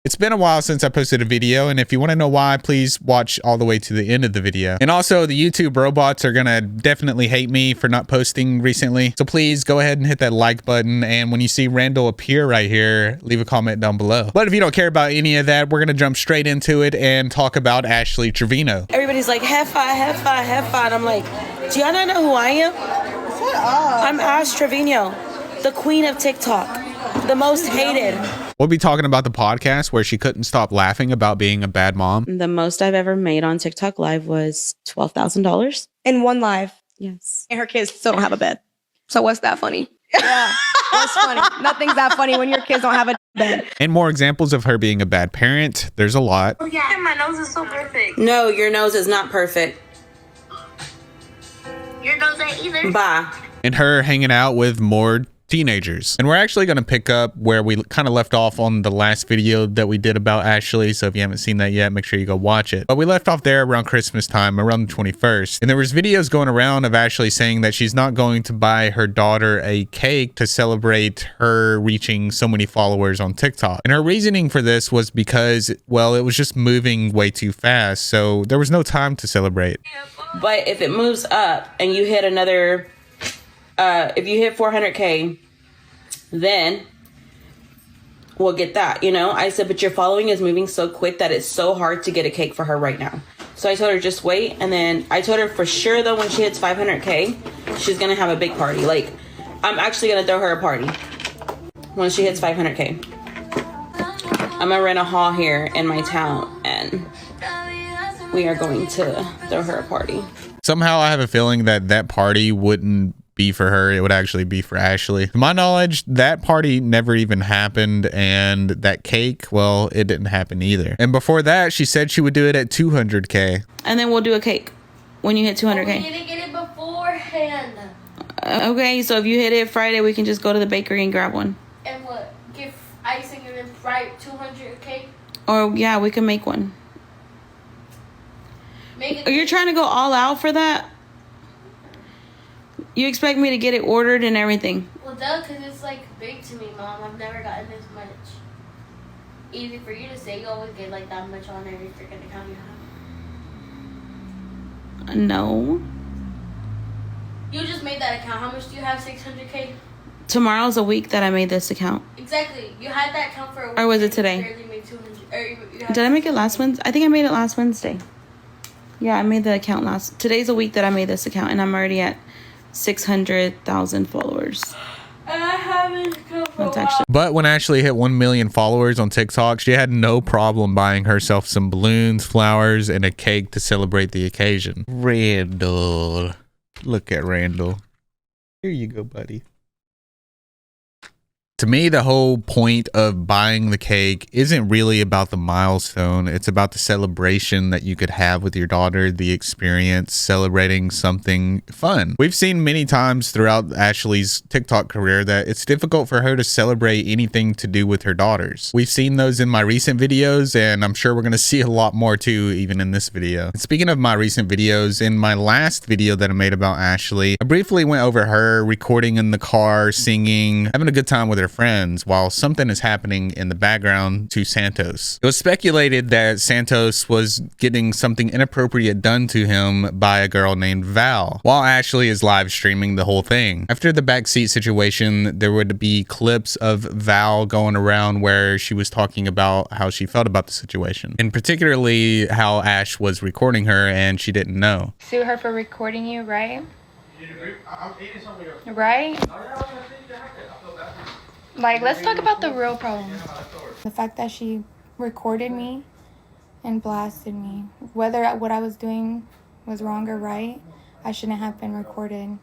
It's been a while since I posted a video, and if you want to know why, please watch all the way to the end of the video. And also, the YouTube robots are gonna definitely hate me for not posting recently, so please go ahead and hit that like button, and when you see Randall appear right here, leave a comment down below. But if you don't care about any of that, we're gonna jump straight into it and talk about Ashley Trevino. Everybody's like, have fun, have fun, have fun. I'm like, do y'all not know who I am? Shut up. I'm Ash Trevino, the queen of TikTok, the most hated. We'll be talking about the podcast where she couldn't stop laughing about being a bad mom. The most I've ever made on TikTok Live was $12,000. In one live. Yes. And her kids still don't have a bed. So what's that funny? Yeah. What's funny? Nothing's that funny when your kids don't have a bed. And more examples of her being a bad parent. There's a lot. Oh yeah, my nose is so perfect. No, your nose is not perfect. Your nose ain't either. Bye. And her hanging out with more teenagers. And we're actually going to pick up where we kind of left off on the last video that we did about Ashley. So if you haven't seen that yet, make sure you go watch it. But we left off there around Christmas time, around the 21st. And there was videos going around of Ashley saying that she's not going to buy her daughter a cake to celebrate her reaching so many followers on TikTok. And her reasoning for this was because, well, it was just moving way too fast. So there was no time to celebrate. But if it moves up and you hit another, if you hit 400K, then we'll get that, you know? I said, but your following is moving so quick that it's so hard to get a cake for her right now. So I told her, just wait. And then I told her for sure, though, when she hits 500K, she's going to have a big party. Like, I'm actually going to throw her a party when she hits 500K. I'm going to rent a hall here in my town, and we are going to throw her a party. Somehow I have a feeling that that party wouldn't be for her. It would actually be for Ashley. To my knowledge, that party never even happened, and that cake, well, it didn't happen either. And before that, she said she would do it at 200K. And then we'll do a cake when you hit 200K. We need to get it beforehand. Okay, so if you hit it Friday, we can just go to the bakery and grab one. And what? Give icing and then fry 200K? Or, yeah, we can make one. Make Are you trying to go all out for that? You expect me to get it ordered and everything? Well, duh, because it's like big to me, Mom. I've never gotten this much. Easy for you to say. You always get like that much on every freaking account you have. No. You just made that account. How much do you have? 600K? Tomorrow's a week that I made this account. Exactly. You had that account for a week. Or was it and you today? barely made 200. Or you had Did I make it last Wednesday? I think I made it last Wednesday. Yeah, I made the account last. Today's a week that I made this account, and I'm already at 600,000 followers. And I haven't come for That's a while. actually. But when Ashley hit 1 million followers on TikTok, she had no problem buying herself some balloons, flowers, and a cake to celebrate the occasion. Randall. Look at Randall. Here you go, buddy. To me, the whole point of buying the cake isn't really about the milestone. It's about the celebration that you could have with your daughter, the experience, celebrating something fun. We've seen many times throughout Ashley's TikTok career that it's difficult for her to celebrate anything to do with her daughters. We've seen those in my recent videos, and I'm sure we're going to see a lot more too, even in this video. And speaking of my recent videos, in my last video that I made about Ashley, I briefly went over her recording in the car, singing, having a good time with her friends while something is happening in the background to Santos. It was speculated that Santos was getting something inappropriate done to him by a girl named Val while Ashley is live streaming the whole thing. After the backseat situation, there would be clips of Val going around where she was talking about how she felt about the situation, and particularly how Ash was recording her and she didn't know. Sue her for recording you, right? Right? Like, let's talk about the real problem. The fact that she recorded me and blasted me. Whether what I was doing was wrong or right, I shouldn't have been recorded.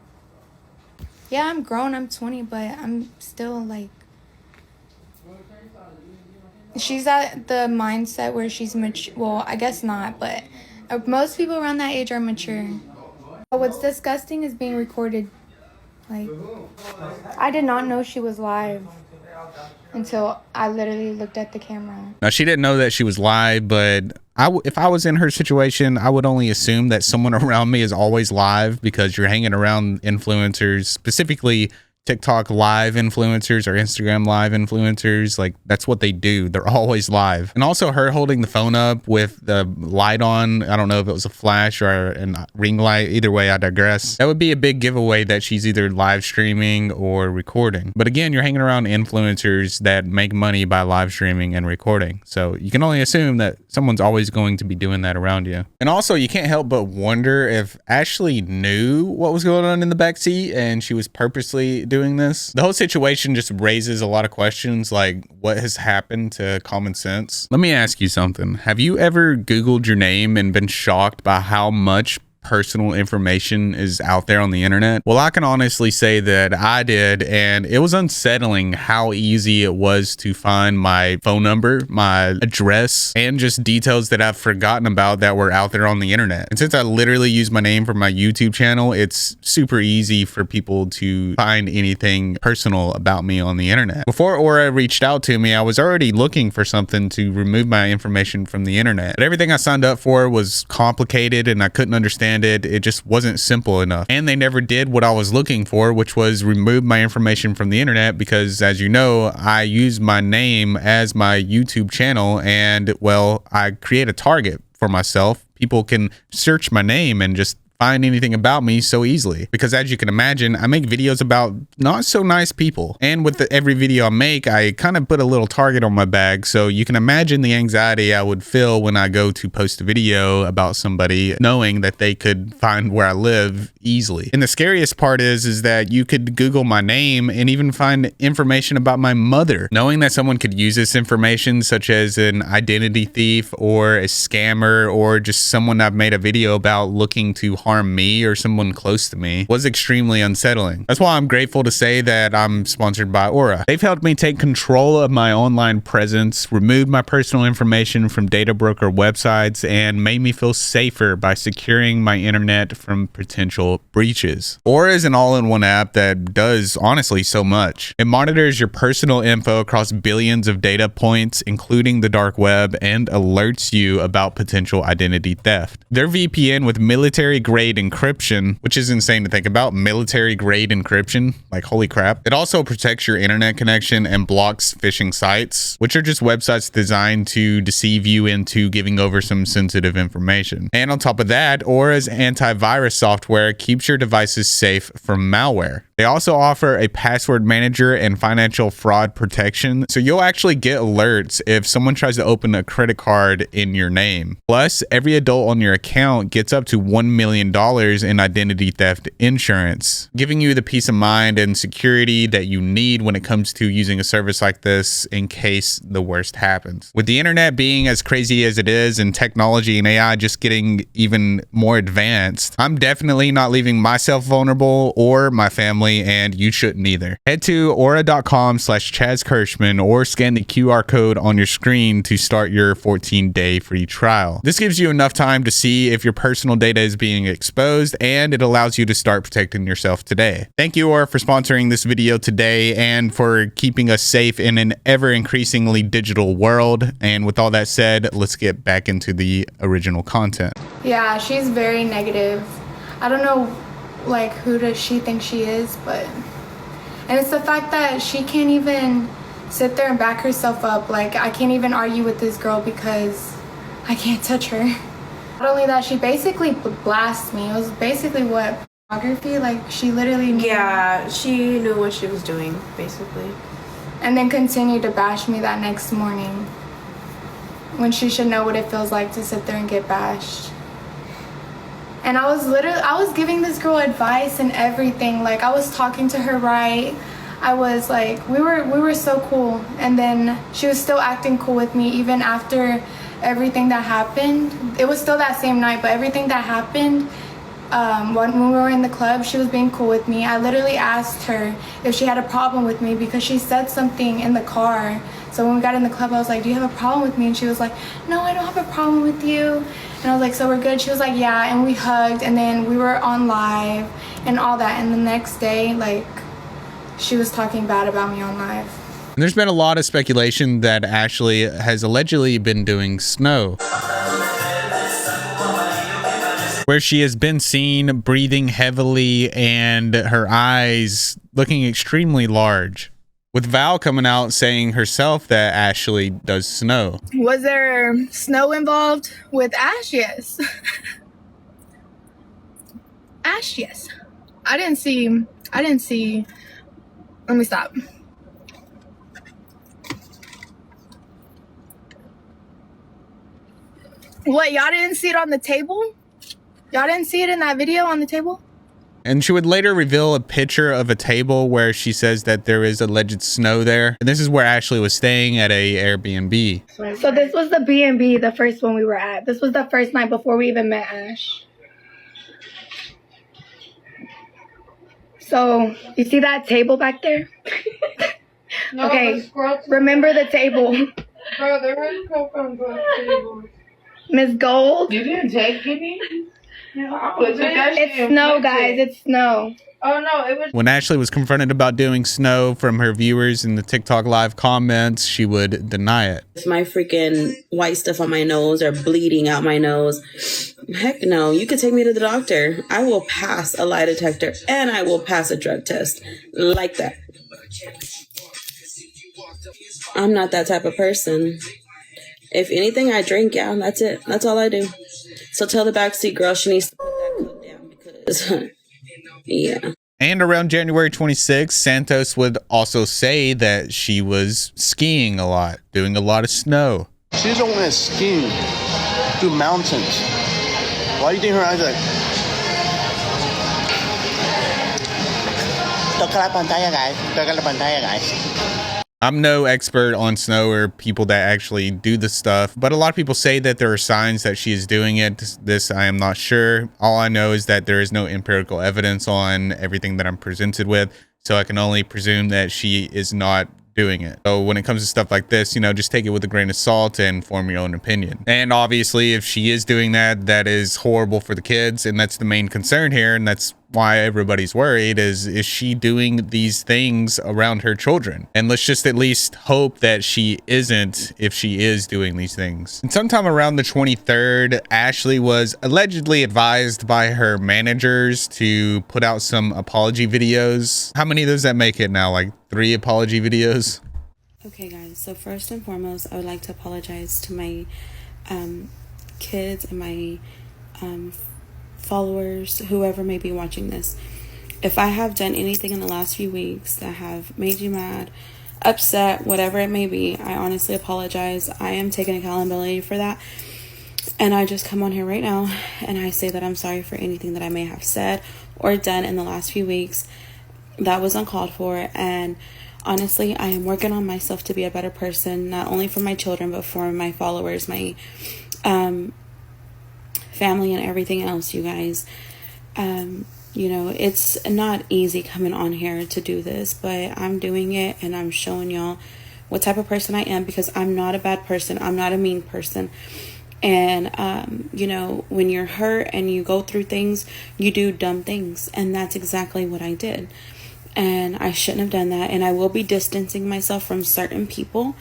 Yeah, I'm grown, I'm 20, but I'm still like... She's at the mindset where she's mature. Well, I guess not, but most people around that age are mature. But what's disgusting is being recorded. Like, I did not know she was live until I literally looked at the camera. Now, she didn't know that she was live, but if I was in her situation, I would only assume that someone around me is always live because you're hanging around influencers, specifically TikTok live influencers or Instagram live influencers. Like, that's what they do. They're always live. And also her holding the phone up with the light on. I don't know if it was a flash or a ring light. Either way, I digress. That would be a big giveaway that she's either live streaming or recording. But again, you're hanging around influencers that make money by live streaming and recording. So you can only assume that someone's always going to be doing that around you. And also, you can't help but wonder if Ashley knew what was going on in the backseat and she was purposely doing this. The whole situation just raises a lot of questions, like what has happened to common sense. Let me ask you something. Have you ever Googled your name and been shocked by how much personal information is out there on the internet? Well, I can honestly say that I did, and it was unsettling how easy it was to find my phone number, my address, and just details that I've forgotten about that were out there on the internet. And since I literally use my name for my YouTube channel, it's super easy for people to find anything personal about me on the internet. Before Aura reached out to me, I was already looking for something to remove my information from the internet. But everything I signed up for was complicated and I couldn't understand it just wasn't simple enough. And they never did what I was looking for, which was remove my information from the internet, because as you know, I use my name as my YouTube channel, and well, I create a target for myself. People can search my name and just find anything about me so easily, because as you can imagine, I make videos about not so nice people, and with every video I make, I kind of put a little target on my bag. So you can imagine the anxiety I would feel when I go to post a video about somebody, knowing that they could find where I live easily. And the scariest part is that you could Google my name and even find information about my mother. Knowing that someone could use this information, such as an identity thief or a scammer or just someone I've made a video about looking to harm me or someone close to me, was extremely unsettling. That's why I'm grateful to say that I'm sponsored by Aura. They've helped me take control of my online presence, removed my personal information from data broker websites, and made me feel safer by securing my internet from potential breaches. Aura is an all-in-one app that does honestly so much. It monitors your personal info across billions of data points, including the dark web, and alerts you about potential identity theft. Their VPN with military-grade encryption, which is insane to think about, military-grade encryption, like holy crap. It also protects your internet connection and blocks phishing sites, which are just websites designed to deceive you into giving over some sensitive information. And on top of that, Aura's antivirus software keeps your devices safe from malware. They also offer a password manager and financial fraud protection, so you'll actually get alerts if someone tries to open a credit card in your name. Plus, every adult on your account gets up to $1 million in identity theft insurance, giving you the peace of mind and security that you need when it comes to using a service like this in case the worst happens. With the internet being as crazy as it is and technology and AI just getting even more advanced, I'm definitely not leaving myself vulnerable or my family, and you shouldn't either. Head to aura.com/Chaz Kirschman or scan the QR code on your screen to start your 14-day free trial. This gives you enough time to see if your personal data is being exposed, and it allows you to start protecting yourself today. Thank you, Aura, for sponsoring this video today and for keeping us safe in an ever increasingly digital world. And with all that said, let's get back into the original content. Yeah, she's very negative. I don't know, like, who does she think she is, but... And it's the fact that she can't even sit there and back herself up. Like, I can't even argue with this girl because I can't touch her. Not only that, she basically blasted me. It was basically what? Pornography? Like, she literally knew. Yeah, she knew what she was doing, basically. And then continued to bash me that next morning, when she should know what it feels like to sit there and get bashed. And I was giving this girl advice and everything. Like, I was talking to her right. I was like, we were so cool. And then she was still acting cool with me even after everything that happened. It was still that same night, but everything that happened, when we were in the club, she was being cool with me. I literally asked her if she had a problem with me because she said something in the car. So when we got in the club, I was like, do you have a problem with me? And she was like, no, I don't have a problem with you. And I was like, so we're good? She was like, yeah. And we hugged, and then we were on live and all that. And the next day, like, she was talking bad about me on live. And there's been a lot of speculation that Ashley has allegedly been doing snow. where she has been seen breathing heavily and her eyes looking extremely large. With Val coming out saying herself that Ashley does snow. Was there snow involved with Ash? Yes. Ash, yes. I didn't see, let me stop. What, y'all didn't see it on the table? Y'all didn't see it in that video on the table? And she would later reveal a picture of a table where she says that there is alleged snow there. And this is where Ashley was staying at a Airbnb. So this was the B&B, the first one we were at. This was the first night before we even met Ash. So, you see that table back there? No, okay, remember the table. Bro, there is coke on both tables. Miss Gold? You didn't take any? It's snow, guys. It's snow. Oh, no, it was... When Ashley was confronted about doing snow from her viewers in the TikTok live comments, she would deny it. If my freaking white stuff on my nose or bleeding out my nose, heck no. You could take me to the doctor. I will pass a lie detector and I will pass a drug test like that. I'm not that type of person. If anything, I drink. Yeah, that's it. That's all I do. So tell the backseat girl she needs to put that coat down because, yeah. And around January 26th, Santos would also say that she was skiing a lot, doing a lot of snow. She doesn't want to ski through mountains. Why do you think her eyes are like... Toca la pantalla, guys. Toca la pantalla, guys. I'm no expert on snow or people that actually do this stuff, but a lot of people say that there are signs that she is doing it. This I am not sure. All I know is that there is no empirical evidence on everything that I'm presented with, so I can only presume that she is not doing it. So when it comes to stuff like this, you know, just take it with a grain of salt and form your own opinion. And obviously, if she is doing that, that is horrible for the kids, and that's the main concern here, and that's why everybody's worried is she doing these things around her children? And let's just at least hope that she isn't if she is doing these things. And sometime around the 23rd, Ashley was allegedly advised by her managers to put out some apology videos. How many does that make it now? Like 3 apology videos? Okay guys, so first and foremost, I would like to apologize to my kids and my followers, whoever may be watching this. If I have done anything in the last few weeks that have made you mad, upset, whatever it may be, I honestly apologize. I am taking accountability for that. And I just come on here right now and I say that I'm sorry for anything that I may have said or done in the last few weeks that was uncalled for. And honestly, I am working on myself to be a better person, not only for my children, but for my followers, my family and everything else, you guys. You know, it's not easy coming on here to do this, but I'm doing it and I'm showing y'all what type of person I am, because I'm not a bad person. I'm not a mean person. And, you know, when you're hurt and you go through things, you do dumb things. And that's exactly what I did. And I shouldn't have done that. And I will be distancing myself from certain people.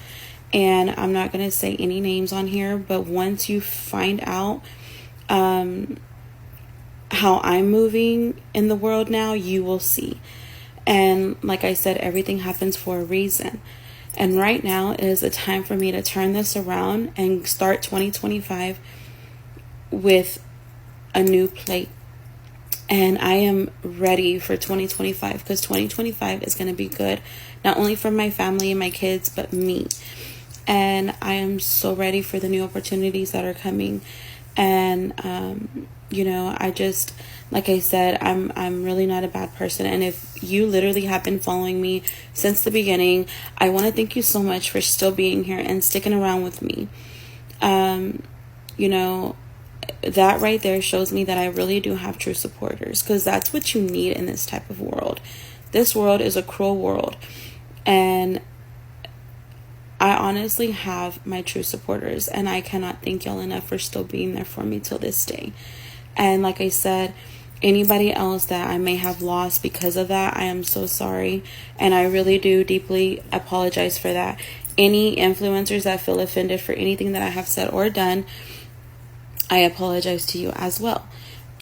And I'm not going to say any names on here, but once you find out how I'm moving in the world now, you will see. And like I said, everything happens for a reason. And right now is a time for me to turn this around and start 2025 with a new plate. And I am ready for 2025, because 2025 is going to be good, not only for my family and my kids, but me. And I am so ready for the new opportunities that are coming. And, you know, I just, like I said, I'm really not a bad person. And if you literally have been following me since the beginning, I want to thank you so much for still being here and sticking around with me. You know, that right there shows me that I really do have true supporters, because that's what you need in this type of world. This world is a cruel world. And I honestly have my true supporters, and I cannot thank y'all enough for still being there for me till this day. And like I said, anybody else that I may have lost because of that, I am so sorry. And I really do deeply apologize for that. Any influencers that feel offended for anything that I have said or done, I apologize to you as well.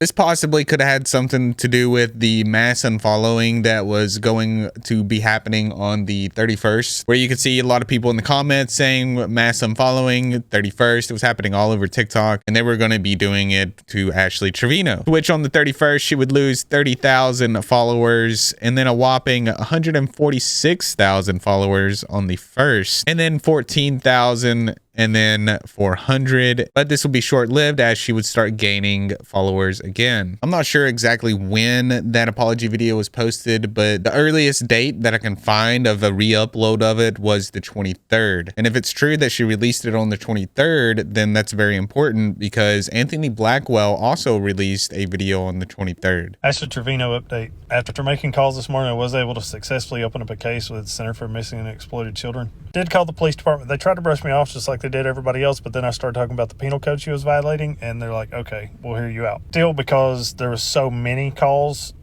This possibly could have had something to do with the mass unfollowing that was going to be happening on the 31st, where you could see a lot of people in the comments saying mass unfollowing 31st. It was happening all over TikTok, and they were going to be doing it to Ashley Trevino, which on the 31st, she would lose 30,000 followers and then a whopping 146,000 followers on the 1st, and then 14,000 and then 400, but this will be short-lived as she would start gaining followers again. I'm not sure exactly when that apology video was posted, but the earliest date that I can find of a re-upload of it was the 23rd. And if it's true that she released it on the 23rd, then that's very important because Anthony Blackwell also released a video on the 23rd. Ashley Trevino update. After making calls this morning, I was able to successfully open up a case with the Center for Missing and Exploited Children. Did call the police department. They tried to brush me off just like they did everybody else, but then I started talking about the penal code she was violating, and they're like, okay, we'll hear you out. Still, because there was so many calls,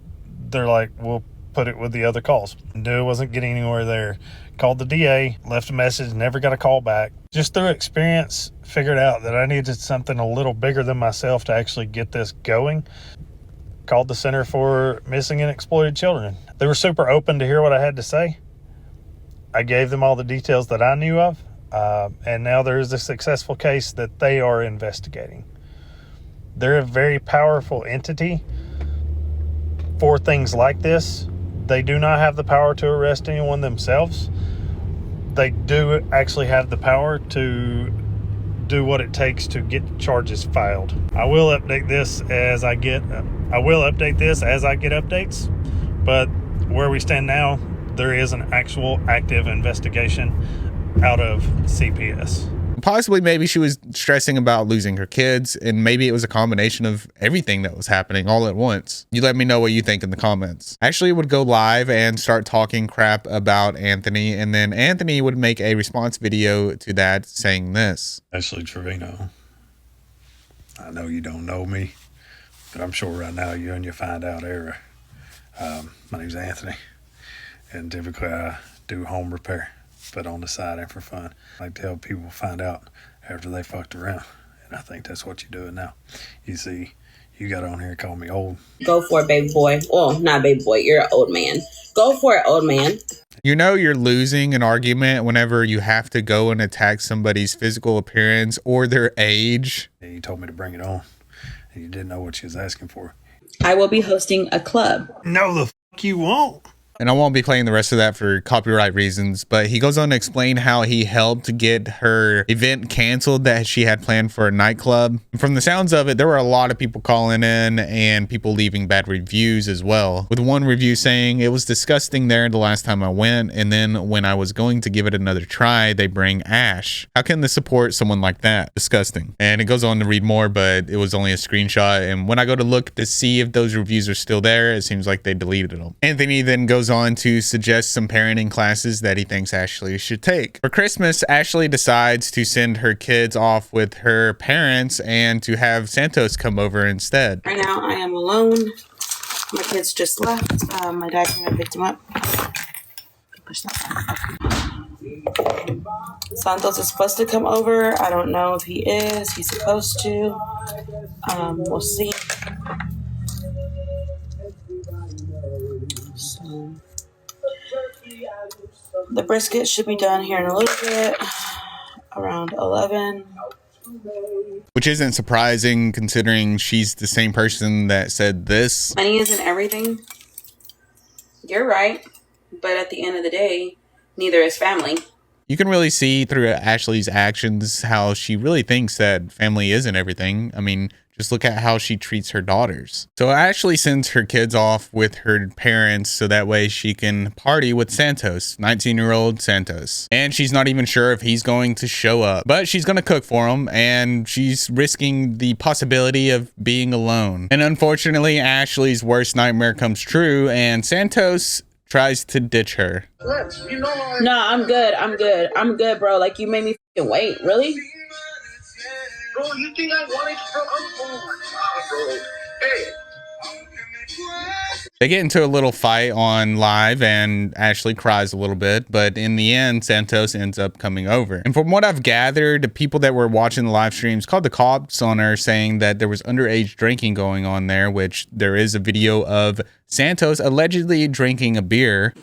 they're like, we'll put it with the other calls. No, wasn't getting anywhere there. Called the DA, left a message, never got a call back. Just through experience, figured out that I needed something a little bigger than myself to actually get this going. Called the Center for Missing and Exploited Children. They were super open to hear what I had to say. I gave them all the details that I knew of. And now there is a successful case that they are investigating. They're a very powerful entity for things like this. They do not have the power to arrest anyone themselves. They do actually have the power to do what it takes to get charges filed. I will update this as I get updates, but where we stand now, there is an actual active investigation out of CPS. Possibly maybe she was stressing about losing her kids, and maybe it was a combination of everything that was happening all at once. You let me know what you think in the comments. Ashley would go live and start talking crap about Anthony, and then Anthony would make a response video to that saying this. Ashley Trevino, I know you don't know me, but I'm sure right now you're in your find out era. My name's Anthony, and typically I do home repair, but on the side and for fun. I like to help people find out after they fucked around, and I think that's what you're doing now. You see, you got on here and called me old. Go for it, baby boy. Oh, not baby boy. You're an old man. Go for it, old man. You know you're losing an argument whenever you have to go and attack somebody's physical appearance or their age. And you told me to bring it on, and you didn't know what she was asking for. I will be hosting a club. No, the fuck you won't. And I won't be playing the rest of that for copyright reasons, but he goes on to explain how he helped get her event canceled that she had planned for a nightclub. From the sounds of it, there were a lot of people calling in and people leaving bad reviews as well, with one review saying it was disgusting there the last time I went, and then when I was going to give it another try, they bring ash. How can this support someone like that? Disgusting. And it goes on to read more, but it was only a screenshot, and when I go to look to see if those reviews are still there, it seems like they deleted them. Anthony then goes on to suggest some parenting classes that he thinks Ashley should take. For Christmas, Ashley decides to send her kids off with her parents and to have Santos come over instead. Right now, I am alone. My kids just left. My dad came and picked them up. Push that. Santos is supposed to come over. I don't know if he is. He's supposed to. We'll see. So, the brisket should be done here in a little bit, around 11. Which isn't surprising considering she's the same person that said this. Money isn't everything. You're right. But at the end of the day, neither is family. You can really see through Ashley's actions how she really thinks that family isn't everything. I mean, just look at how she treats her daughters. So Ashley sends her kids off with her parents so that way she can party with Santos, 19-year-old Santos. And she's not even sure if he's going to show up, but she's going to cook for him, and she's risking the possibility of being alone. And unfortunately, Ashley's worst nightmare comes true, and Santos tries to ditch her. No, I'm good. I'm good, bro. Like, you made me fucking wait. Really? Bro, you think I wanted to? I'm on, bro. Hey. They get into a little fight on live and Ashley cries a little bit, but in the end, Santos ends up coming over. And from what I've gathered, the people that were watching the live streams called the cops on her saying that there was underage drinking going on there, which there is a video of Santos allegedly drinking a beer.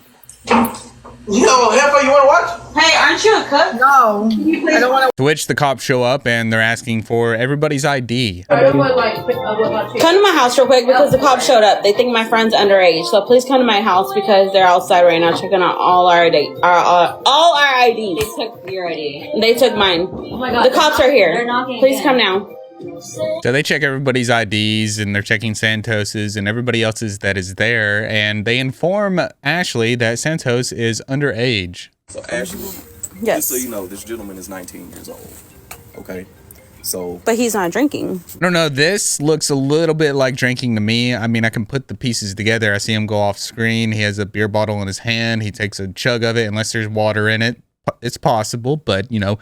Yo, Heifer, you want to watch? Hey, aren't you a cook? No, I don't want to. To which the cops show up and they're asking for everybody's ID. Come to my house real quick because the cops showed up. They think my friend's underage, so please come to my house because they're outside right now checking out all our IDs. They took your ID. They took mine. Oh my God, the cops are here. They're knocking Please again. come now. So they check everybody's IDs and they're checking Santos's and everybody else's that is there. And they inform Ashley that Santos is underage. So Ashley, Yes. just so you know, this gentleman is 19 years old. Okay? So... But he's not drinking. I don't know. This looks a little bit like drinking to me. I mean, I can put the pieces together. I see him go off screen. He has a beer bottle in his hand. He takes a chug of it. Unless there's water in it, it's possible. But, you know,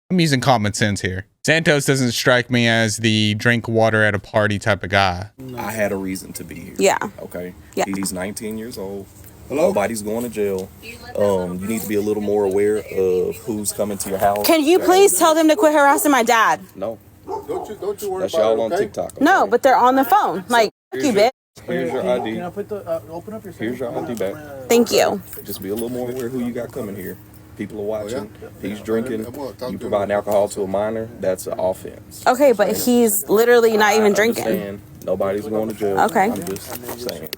I'm using common sense here. Santos doesn't strike me as the drink water at a party type of guy. I had a reason to be here. Yeah. Okay? Yeah. He's 19 years old. Nobody's going to jail. You need to be a little more aware of who's coming to your house. Can you please tell them to quit harassing my dad? No. Don't you worry That's about y'all it, on okay? TikTok. Okay? No, but they're on the phone. Like, fuck you, bitch. Here's your ID. Can I put the open up your phone? Here's your ID back. Thank you. Just be a little more aware who you got coming here. People are watching. He's drinking. You provide alcohol to a minor. That's an offense. Okay, but he's literally not even drinking. Understand. Nobody's going to jail. Okay. I'm just saying.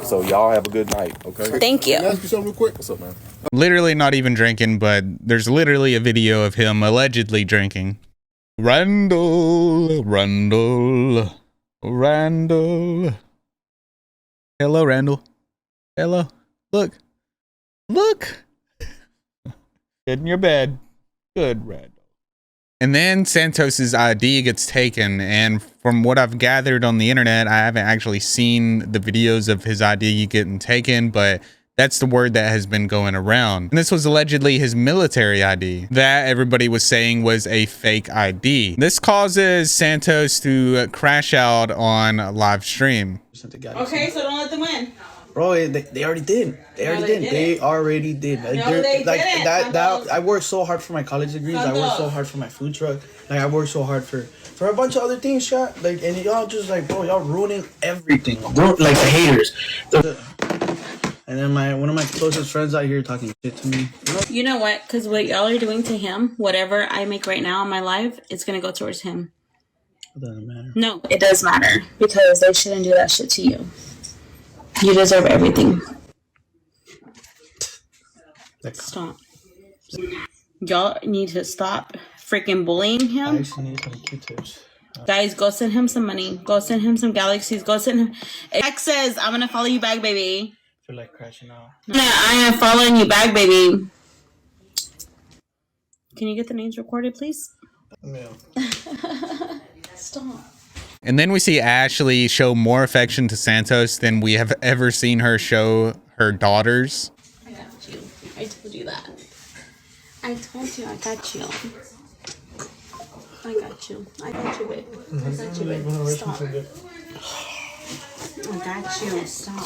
So y'all have a good night, okay? Thank you. Can I ask you something real quick? What's up, man? Literally not even drinking, but there's literally a video of him allegedly drinking. Randall. Hello, Randall. Hello. Look. Get in your bed. Good, Randall. And then Santos's ID gets taken, and from what I've gathered on the internet, I haven't actually seen the videos of his ID getting taken, but that's the word that has been going around. And this was allegedly his military ID that everybody was saying was a fake ID. This causes Santos to crash out on live stream. Okay, so don't let them win. Bro, they already did. They already did. Like, No, they like didn't. that. I worked so hard for my college degrees. I worked so hard for my food truck. Like I worked so hard for a bunch of other things, shot. Like, and y'all just like, bro, y'all ruining everything. Like the haters. And then one of my closest friends out here talking shit to me. You know what? Because what y'all are doing to him, whatever I make right now in my life, it's going to go towards him. It doesn't matter. No, it does matter. Because they shouldn't do that shit to you. You deserve everything. Stop. Y'all need to stop freaking bullying I him. actually need some Q-tips. Guys, go send him some money. Go send him some galaxies. Go send him... X says, I'm going to follow you back, baby. I feel like crashing out. I am following you back, baby. Can you get the names recorded, please? No. Stop. And then we see Ashley show more affection to Santos than we have ever seen her show her daughters. I got you. I told you that. I told you I got you. I got you. I got you, babe. I got you, babe. Stop. I got you. Stop.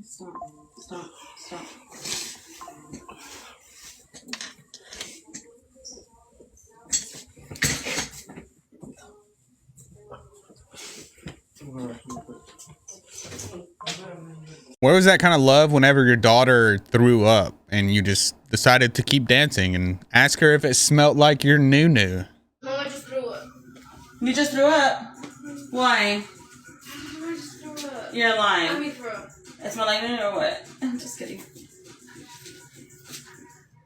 Stop. Where was that kind of love whenever your daughter threw up and you just decided to keep dancing and ask her if it smelled like your new? No, I just threw up. You just threw up? Why? I just threw up. You're lying. Let me throw up. It smelled like it or what? I'm just kidding.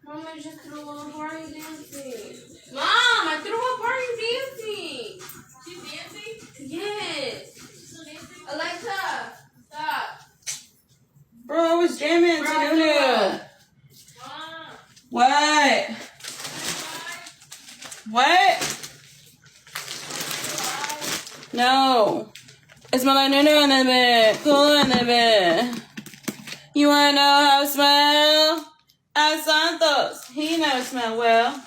Mom, I just threw up. Why are you dancing? Mom, I threw up. Why are you dancing? She's dancing? Yes. Alexa, stop. Bro, I was jamming Bro, to Nunu. What? What? No. It smells like Nunu in the bed. Cool in the bed. You wanna know how I smell? I'm Santos. He knows. know it smells well.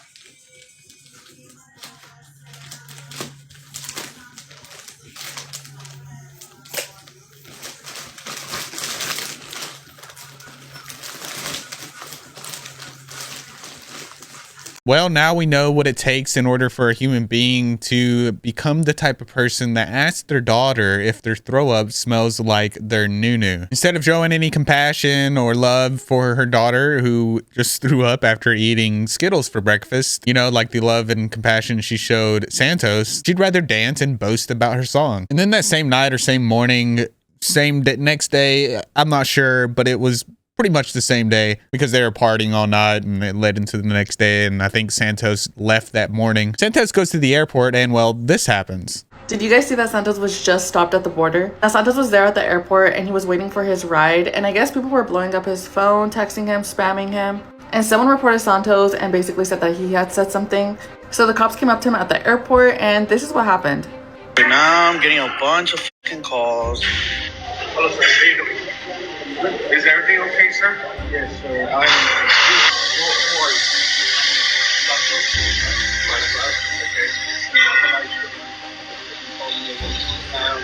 Well, now we know what it takes in order for a human being to become the type of person that asks their daughter if their throw up smells like their noo-noo. Instead of showing any compassion or love for her daughter who just threw up after eating Skittles for breakfast, you know, like the love and compassion she showed Santos, she'd rather dance and boast about her song. And then that same night or same morning, next day, I'm not sure, but it was pretty much the same day because they were partying all night and it led into the next day. And I think Santos left that morning. Santos goes to the airport and, well, this happens. Did you guys see that Santos was just stopped at the border? Now Santos was there at the airport and he was waiting for his ride. And I guess people were blowing up his phone, texting him, spamming him. And someone reported Santos and basically said that he had said something. So the cops came up to him at the airport and this is what happened. Right now I'm getting a bunch of fucking calls. Hello, sir. Is everything okay, sir? Yes, sir. What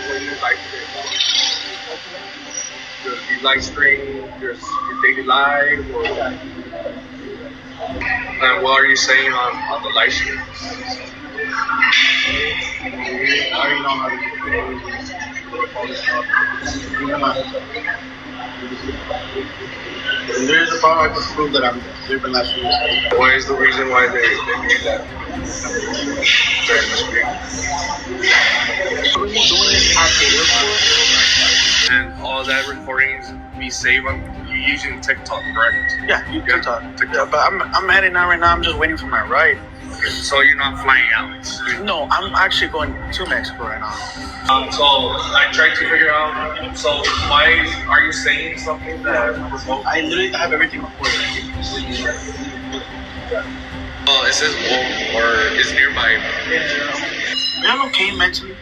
do you like to do? You live stream your daily life, or and what are you saying on the live stream? I already know how to do it. There's a problem I can prove that I'm living last year. What is the reason why they made that during the stream? What are you doing at the airport? And all that recordings be saved on you using TikTok, correct? Yeah, TikTok. Yeah, but I'm at it now right now. I'm just waiting for my ride. Okay, so you're not flying out? No, I'm actually going to Mexico right now. So I tried to figure out. So why are you saying something that? I literally have everything recorded. Well, it says woke or is nearby. Are y'all okay mentally?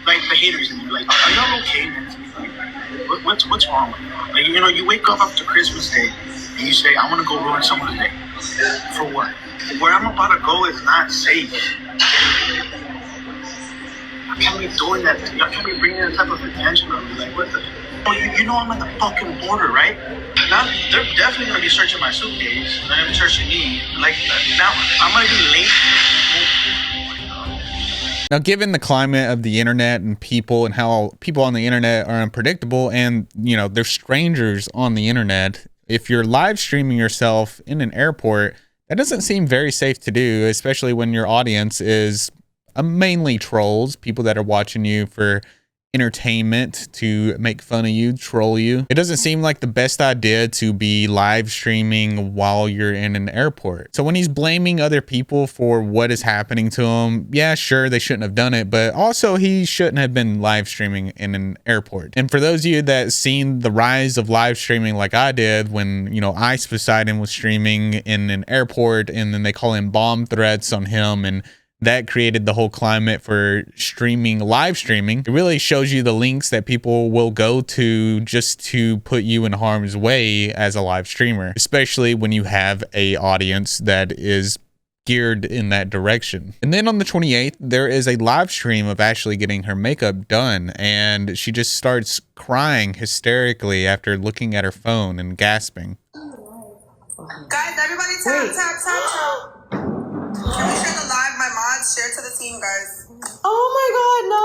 Like the haters in you, like are y'all okay mentally? Like, what's wrong with you? Like, you know, you wake up after Christmas Day and you say, I want to go ruin someone's day. For what? Where I'm about to go is not safe. I can't be doing that. I can't be bringing that type of attention on me. Like, what the? Oh, you know I'm at the fucking border, right? Now, they're definitely going to be searching my suitcase. They're going to be searching me. Like, now, I'm going to be late. Now, given the climate of the internet and people and how people on the internet are unpredictable and, you know, they're strangers on the internet, if you're live streaming yourself in an airport, that doesn't seem very safe to do, especially when your audience is mainly trolls, people that are watching you for entertainment, to make fun of you, troll you. It doesn't seem like the best idea to be live streaming while you're in an airport. So when he's blaming other people for what is happening to him, yeah, sure, they shouldn't have done it, but also he shouldn't have been live streaming in an airport. And for those of you that seen the rise of live streaming like I did when, you know, Ice Poseidon was streaming in an airport and then they call in bomb threats on him, and that created the whole climate for streaming, live streaming. It really shows you the links that people will go to just to put you in harm's way as a live streamer, especially when you have a audience that is geared in that direction. And then on the 28th, there is a live stream of Ashley getting her makeup done, and she just starts crying hysterically after looking at her phone and gasping. Guys, everybody tap. Can we share the live? My mods, share to the team, guys. Oh my god, no.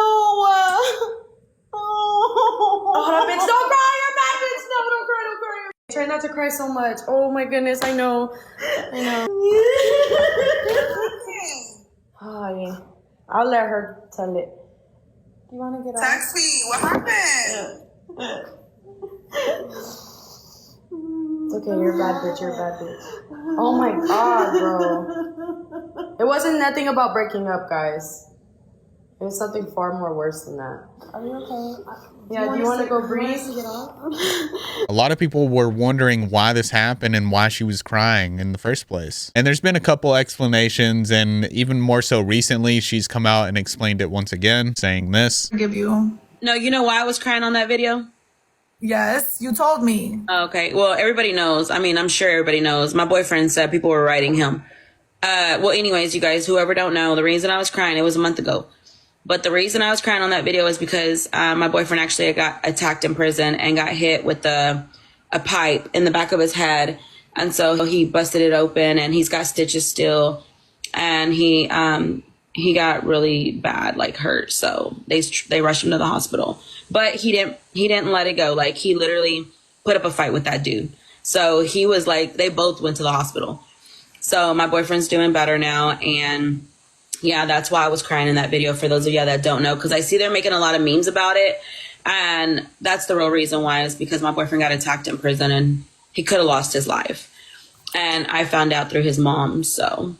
Oh, bitch, don't cry. You're bad, bitch. No, don't cry. Try not to cry so much. Oh my goodness, I know. Oh, yeah. I'll let her tell it. You want to get out? Text me. What happened? It's okay, you're a bad bitch. Oh my god, bro. It wasn't nothing about breaking up, guys. It was something far more worse than that. Are you okay? Yeah, do you want to go breathe? A lot of people were wondering why this happened and why she was crying in the first place. And there's been a couple explanations, and even more so recently, she's come out and explained it once again, saying this. Give you. No, you know why I was crying on that video? Yes, you told me. Okay, well, everybody knows. I mean, I'm sure everybody knows. My boyfriend said people were writing him. Well, anyways, you guys, whoever don't know, the reason I was crying, it was a month ago. But the reason I was crying on that video is because my boyfriend actually got attacked in prison and got hit with a pipe in the back of his head. And so he busted it open and he's got stitches still. And he got really bad, like hurt. So they rushed him to the hospital. But he didn't let it go. Like, he literally put up a fight with that dude. So he was like, they both went to the hospital. So my boyfriend's doing better now. And yeah, that's why I was crying in that video, for those of you that don't know, because I see they're making a lot of memes about it. And that's the real reason why, is because my boyfriend got attacked in prison and he could have lost his life. And I found out through his mom. So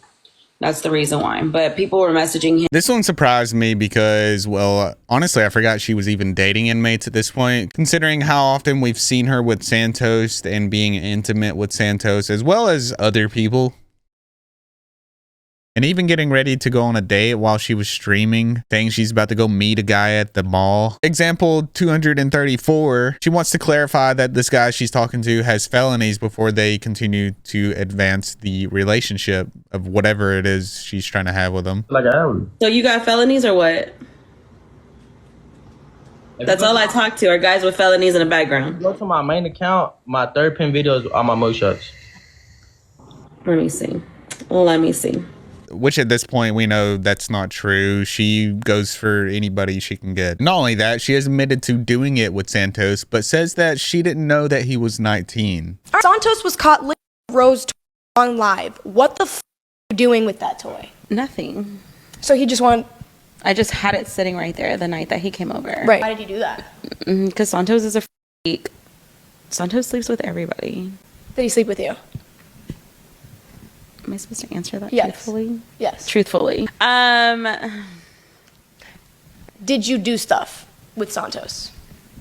that's the reason why. But people were messaging him. This one surprised me because, well, honestly, I forgot she was even dating inmates at this point, considering how often we've seen her with Santos and being intimate with Santos, as well as other people. And even getting ready to go on a date while she was streaming, saying she's about to go meet a guy at the mall. Example 234, she wants to clarify that this guy she's talking to has felonies before they continue to advance the relationship of whatever it is she's trying to have with him. Like I am. So you got felonies or what? That's all I talk to, are guys with felonies in the background. Go to my main account, my third pin videos are my mugshots. Let me see. Let me see. Which at this point, we know that's not true. She goes for anybody she can get. Not only that, she has admitted to doing it with Santos, but says that she didn't know that he was 19. Santos was caught licking Rose on live. What the f are you doing with that toy? Nothing. So he just wanted... I just had it sitting right there the night that he came over. Right. Why did he do that? Because Santos is a freak. Santos sleeps with everybody. Did he sleep with you? Am I supposed to answer that Yes. truthfully? Yes. Truthfully. Did you do stuff with Santos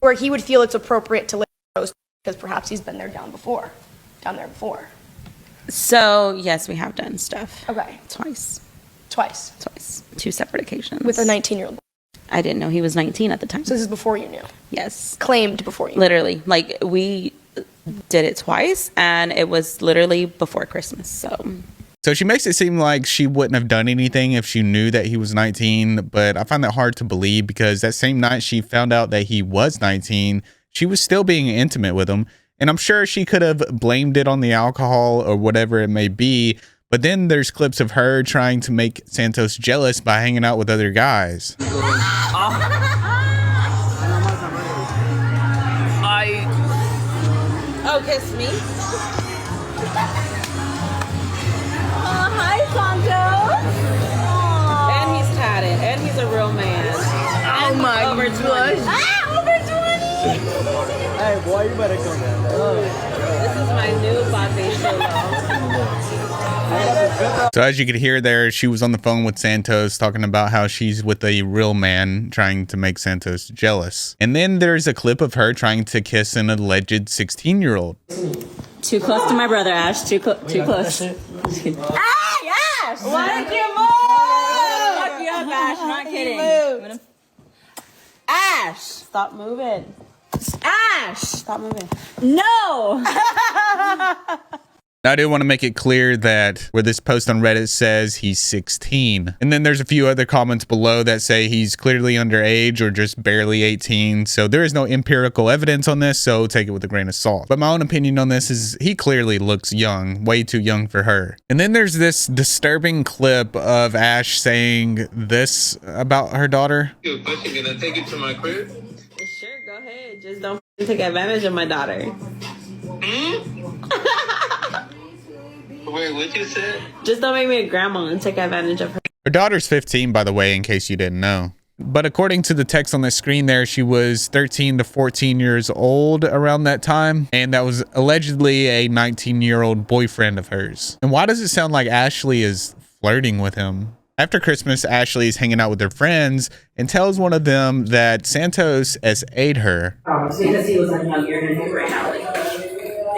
where he would feel it's appropriate to lick Rose because perhaps he's been down there before? So, yes, we have done stuff. Okay. Twice. 2 separate occasions. With a 19-year-old. I didn't know he was 19 at the time. So this is before you knew? Yes. Claimed before you knew? Literally. Like, we did it twice, and it was literally before Christmas, So she makes it seem like she wouldn't have done anything if she knew that he was 19, but I find that hard to believe because that same night she found out that he was 19, she was still being intimate with him, and I'm sure she could have blamed it on the alcohol or whatever it may be, but then there's clips of her trying to make Santos jealous by hanging out with other guys. Oh, kiss me? Hi, Santos. And he's tatted, and he's a real man. Oh and my over 20. Over 20! Hey, boy, you better come down there. This is my new body show. So as you could hear there, she was on the phone with Santos talking about how she's with a real man trying to make Santos jealous. And then there's a clip of her trying to kiss an alleged 16-year-old. Too close to my brother, Ash. Too close. Hey, Ash! Why did you move? Fuck you up, Ash. Not kidding. Ash! Stop moving. Ash! Stop moving. No! Now, I do want to make it clear that where this post on Reddit says he's 16. And then there's a few other comments below that say he's clearly underage or just barely 18. So there is no empirical evidence on this, so take it with a grain of salt. But my own opinion on this is he clearly looks young, way too young for her. And then there's this disturbing clip of Ash saying this about her daughter. You gonna take it to my crib? Sure, go ahead. Just don't take advantage of my daughter. Wait, what you said? Just don't make me a grandma and take advantage of her. Her daughter's 15, by the way, in case you didn't know. But according to the text on the screen there, she was 13 to 14 years old around that time. And that was allegedly a 19-year-old boyfriend of hers. And why does it sound like Ashley is flirting with him? After Christmas, Ashley is hanging out with her friends and tells one of them that Santos S.A'd her. Because he was like, no, you're going to do it right now.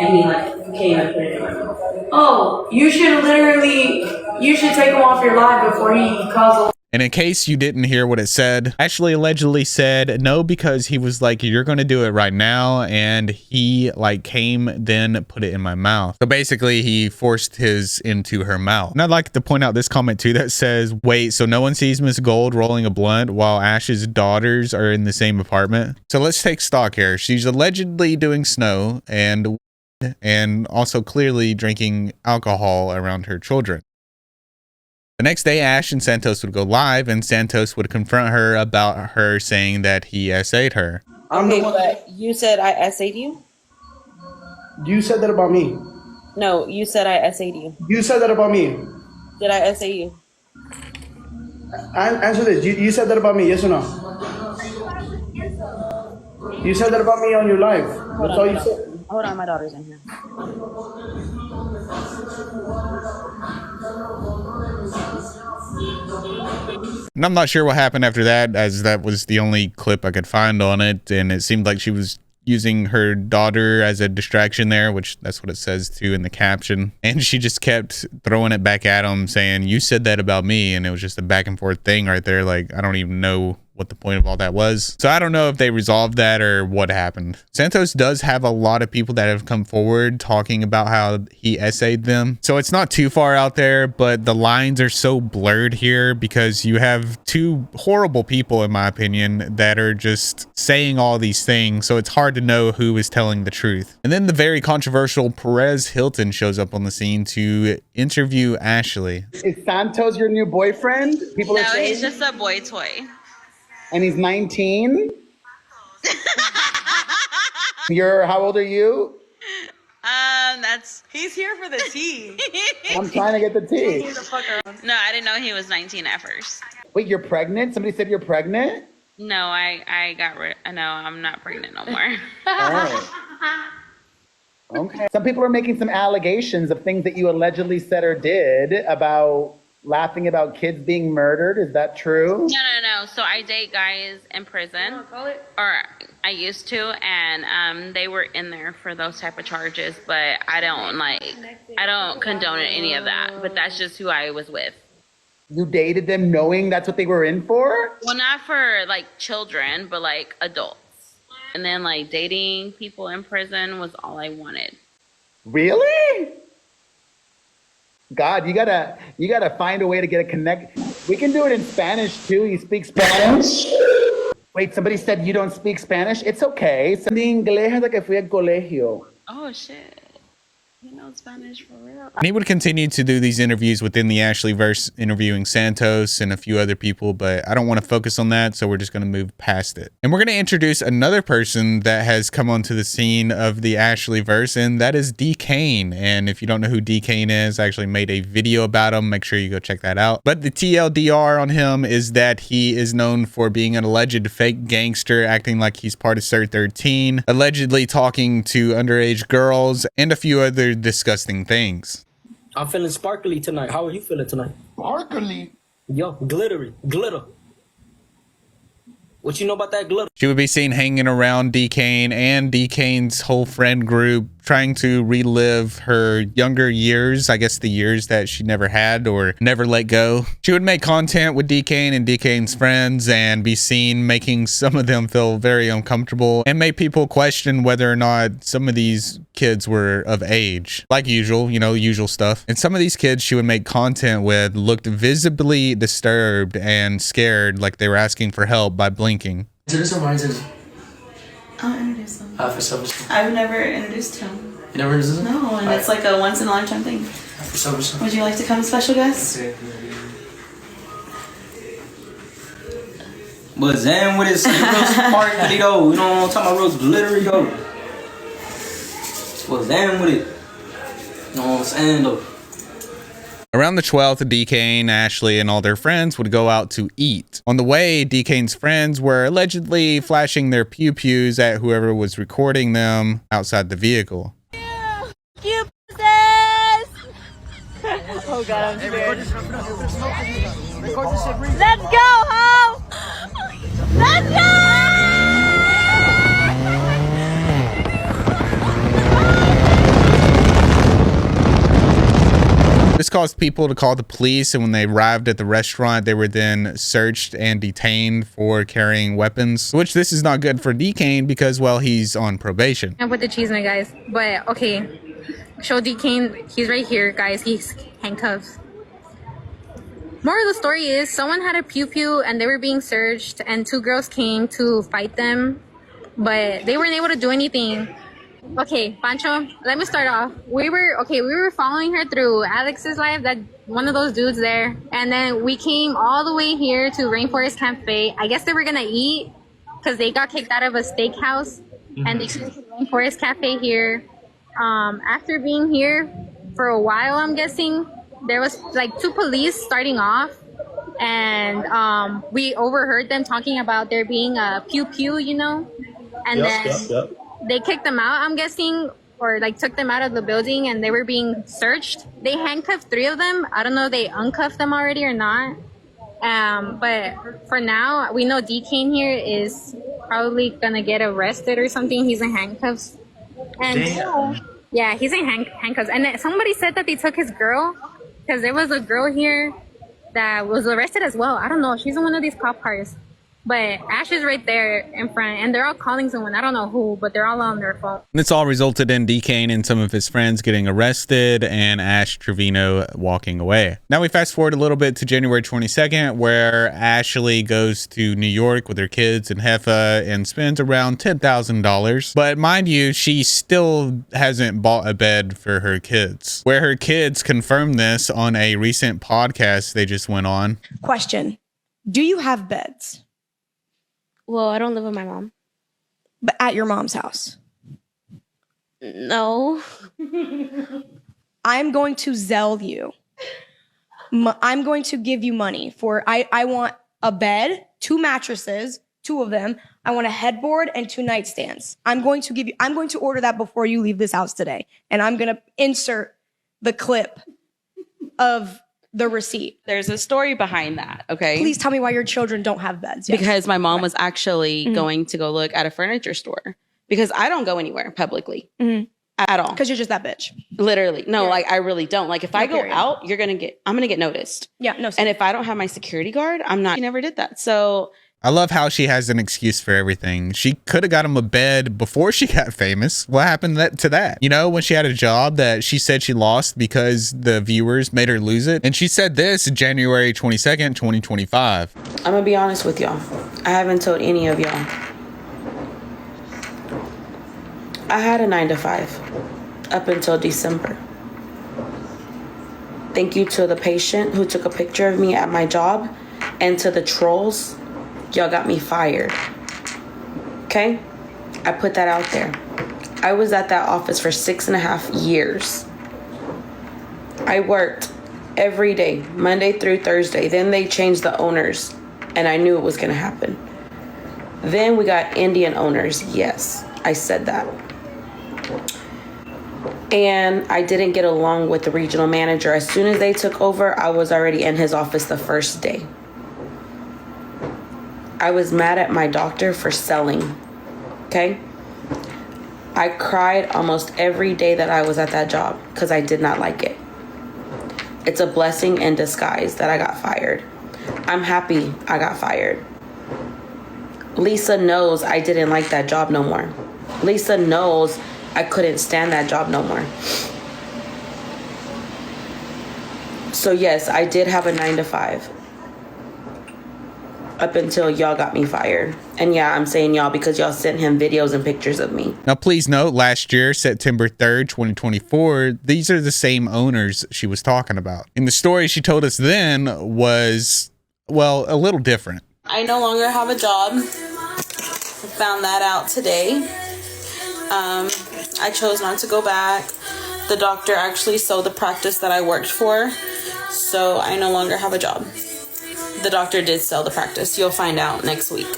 And he like came and put it in my mouth. Oh, you should take him off your live before he calls. And in case you didn't hear what it said, Ashley allegedly said no because he was like, you're going to do it right now. And he like came, then put it in my mouth. So basically he forced his into her mouth. And I'd like to point out this comment too that says, wait, so no one sees Miss Gold rolling a blunt while Ash's daughters are in the same apartment? So let's take stock here. She's allegedly doing snow and also clearly drinking alcohol around her children. The next day, Ash and Santos would go live, and Santos would confront her about her saying that he essayed her. Okay, but you said I essayed you? You said that about me. No, you said I essayed you. You said that about me. Did I essay you? Answer this. You said that about me, yes or no? You said that about me on your live. That's all you said. Hold on, my daughter's in here. And I'm not sure what happened after that, as that was the only clip I could find on it. And it seemed like she was using her daughter as a distraction there, which that's what it says too in the caption. And she just kept throwing it back at him saying, you said that about me. And it was just a back and forth thing right there. Like, I don't even know what the point of all that was. So I don't know if they resolved that or what happened. Santos does have a lot of people that have come forward talking about how he essayed them. So it's not too far out there, but the lines are so blurred here because you have two horrible people, in my opinion, that are just saying all these things. So it's hard to know who is telling the truth. And then the very controversial Perez Hilton shows up on the scene to interview Ashley. Is Santos your new boyfriend? People are saying? He's just a boy toy. And he's 19? How old are you? He's here for the tea. I'm trying to get the tea. No, I didn't know he was 19 at first. Wait, you're pregnant? Somebody said you're pregnant? No, I got rid. No, I'm not pregnant no more. Oh. Okay. Some people are making some allegations of things that you allegedly said or did about laughing about kids being murdered. Is that true? No. So I date guys in prison, or I used to, and they were in there for those type of charges. But I don't condone any of that. But that's just who I was with. You dated them knowing that's what they were in for? Well, not for like children, but like adults. And then like dating people in prison was all I wanted. Really? God, you gotta find a way to get a connect. We can do it in Spanish too. You speak Spanish? Wait, somebody said you don't speak Spanish? It's okay. Inglés hasta que fui al colegio. Oh shit. You know Spanish for real? And he would continue to do these interviews within the Ashley verse, interviewing Santos and a few other people, but I don't want to focus on that, so we're just going to move past it. And we're going to introduce another person that has come onto the scene of the Ashley verse, and that is D. Kane. And if you don't know who D. Kane is, I actually made a video about him. Make sure you go check that out. But the TLDR on him is that he is known for being an alleged fake gangster, acting like he's part of Sir 13, allegedly talking to underage girls, and a few other disgusting things. I'm feeling sparkly tonight. How are you feeling tonight? Sparkly? Yo, glittery. Glitter. What you know about that glitter? She would be seen hanging around D. Kane and D. Kane's whole friend group, trying to relive her younger years, I guess the years that she never had or never let go. She would make content with D. Kane and D. Kane's friends and be seen making some of them feel very uncomfortable and make people question whether or not some of these kids were of age. Like usual, you know, usual stuff. And some of these kids she would make content with looked visibly disturbed and scared, like they were asking for help by blinking. Introduce him or introduce? I'll introduce him. For some. I've never introduced him. You never introduced him? No, and it's like a once in a lifetime thing. For some. Would you like to come, special guest? But Zan with his real sparkly though. You know what I'm talking about? Real glittery though. But Zan with it. You know what I'm saying though. Around the 12th, D. Kane, Ashley, and all their friends would go out to eat. On the way, D. Kane's friends were allegedly flashing their pew-pews at whoever was recording them outside the vehicle. Cute princess! Oh god, I'm scared. Let's go, ho! Let's go! This caused people to call the police, and when they arrived at the restaurant, they were then searched and detained for carrying weapons, which this is not good for DeCane because, well, he's on probation. I put the cheese in it, guys. But, okay. Show DeCane. He's right here, guys. He's handcuffed. Moral of the story is someone had a pew-pew and they were being searched, and 2 girls came to fight them, but they weren't able to do anything. Okay, Pancho, let me start off. We were following her through Alex's live, that one of those dudes there, and then we came all the way here to Rainforest Cafe. I guess they were gonna eat because they got kicked out of a steakhouse, and they came to Rainforest Cafe here. After being here for a while, I'm guessing, there was like 2 police starting off, and we overheard them talking about there being a pew-pew, you know, and they kicked them out, I'm guessing, or like took them out of the building, and they were being searched. They handcuffed 3 of them. I don't know if they uncuffed them already or not. But for now, we know DeCane here is probably gonna get arrested or something. He's in handcuffs. And yeah, he's in handcuffs. And then somebody said that they took his girl, because there was a girl here that was arrested as well. I don't know. She's in one of these cop cars. But Ash is right there in front, and they're all calling someone. I don't know who, but they're all on their phone. This all resulted in DeCane and some of his friends getting arrested and Ash Trevino walking away. Now we fast forward a little bit to January 22nd, where Ashley goes to New York with her kids and Heffa and spends around $10,000. But mind you, she still hasn't bought a bed for her kids, where her kids confirmed this on a recent podcast they just went on. Question. Do you have beds? Well, I don't live with my mom. But at your mom's house? No. I'm going to Zelle you. I'm going to give you money for, I want a bed, 2 mattresses, 2 of them. I want a headboard and 2 nightstands. I'm going to order that before you leave this house today. And I'm going to insert the clip of the receipt. There's a story behind that, okay? Please tell me why your children don't have beds. Yes. Because my mom was actually going to go look at a furniture store. Because I don't go anywhere publicly at all. Because you're just that bitch. Literally. No, like I really don't. Like if I go out, I'm going to get noticed. Yeah, no. And if I don't have my security guard, she never did that. So I love how she has an excuse for everything. She could have got him a bed before she got famous. What happened to that? You know, when she had a job that she said she lost because the viewers made her lose it. And she said this January 22nd, 2025. I'm going to be honest with y'all. I haven't told any of y'all. I had a 9-to-5 up until December. Thank you to the patient who took a picture of me at my job, and to the trolls. Y'all got me fired. Okay? I put that out there. I was at that office for 6.5 years. I worked every day, Monday through Thursday. Then they changed the owners, and I knew it was going to happen. Then we got Indian owners. Yes, I said that. And I didn't get along with the regional manager. As soon as they took over, I was already in his office the first day. I was mad at my doctor for selling, okay? I cried almost every day that I was at that job because I did not like it. It's a blessing in disguise that I got fired. I'm happy I got fired. Lisa knows I didn't like that job no more. Lisa knows I couldn't stand that job no more. So yes, I did have a 9-to-5. Up until y'all got me fired. And yeah, I'm saying y'all because y'all sent him videos and pictures of me. Now, please note, last year, September 3rd, 2024, these are the same owners she was talking about. And the story she told us then was, well, a little different. I no longer have a job. I found that out today. I chose not to go back. The doctor actually sold the practice that I worked for. So I no longer have a job. The doctor did sell the practice. You'll find out next week.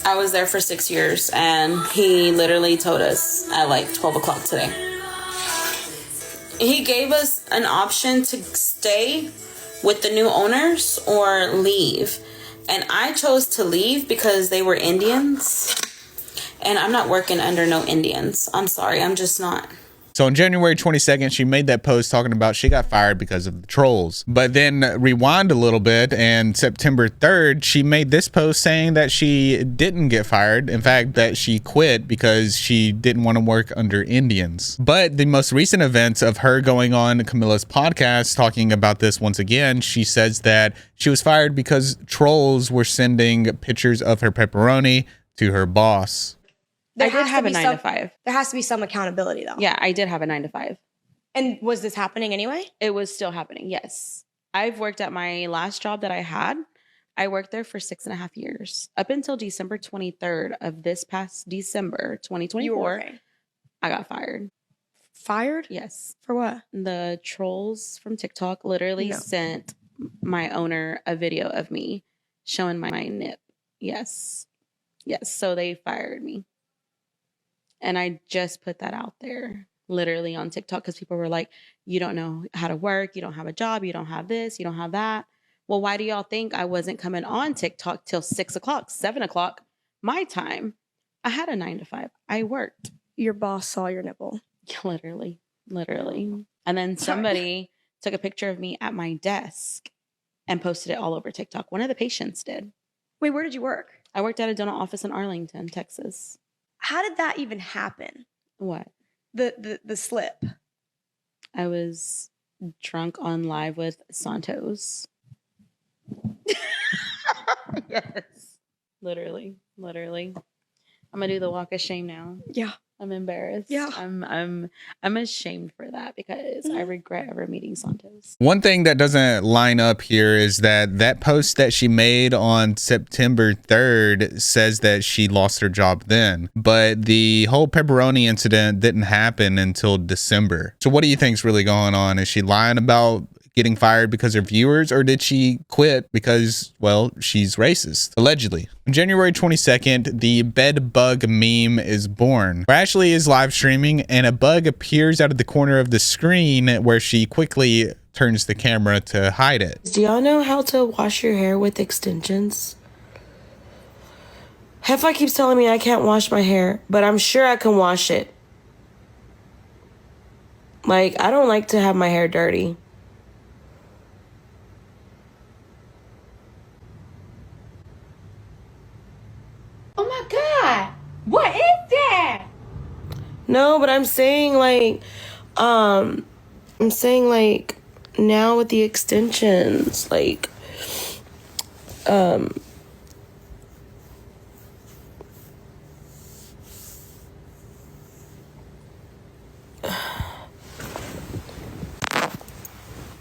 I was there for 6 years, and he literally told us at like 12 o'clock today. He gave us an option to stay with the new owners or leave. And I chose to leave because they were Indians. And I'm not working under no Indians. I'm sorry, I'm just not. So on January 22nd, she made that post talking about she got fired because of the trolls. But then rewind a little bit, and September 3rd, she made this post saying that she didn't get fired. In fact, that she quit because she didn't want to work under Indians. But the most recent events of her going on Camilla's podcast talking about this once again, she says that she was fired because trolls were sending pictures of her pepperoni to her boss. I did have a 9 to 5. There has to be some accountability, though. Yeah, I did have a 9 to 5. And was this happening anyway? It was still happening, yes. I've worked at my last job that I had. I worked there for 6.5 years. Up until December 23rd of this past December 2024, I got fired. Fired? Yes. For what? The trolls from TikTok literally sent my owner a video of me showing my nip. Yes. Yes. So they fired me. And I just put that out there literally on TikTok because people were like, you don't know how to work. You don't have a job. You don't have this. You don't have that. Well, why do y'all think I wasn't coming on TikTok till 6 o'clock, 7 o'clock my time? I had a 9 to 5. I worked. Your boss saw your nipple. Literally. And then somebody took a picture of me at my desk and posted it all over TikTok. One of the patients did. Wait, where did you work? I worked at a dental office in Arlington, Texas. How did that even happen? What? The slip. I was drunk on live with Santos. Yes. Literally. I'm gonna do the walk of shame now. Yeah. I'm embarrassed. Yeah. I'm ashamed for that because I regret ever meeting Santos. One thing that doesn't line up here is that post that she made on September 3rd says that she lost her job then, but the whole pepperoni incident didn't happen until December. So what do you think's really going on? Is she lying about getting fired because her viewers, or did she quit because, well, she's racist, allegedly? On January 22nd, the bed bug meme is born, where Ashley is live streaming and a bug appears out of the corner of the screen where she quickly turns the camera to hide it. Do y'all know how to wash your hair with extensions? Hefa keeps telling me I can't wash my hair, but I'm sure I can wash it. Like, I don't like to have my hair dirty. Oh my God. What is that? No, but I'm saying like now with the extensions, like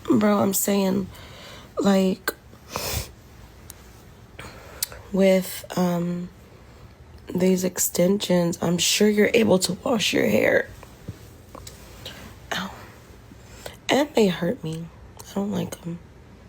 bro, I'm saying like with these extensions, I'm sure you're able to wash your hair. Ow. And they hurt me. I don't like them.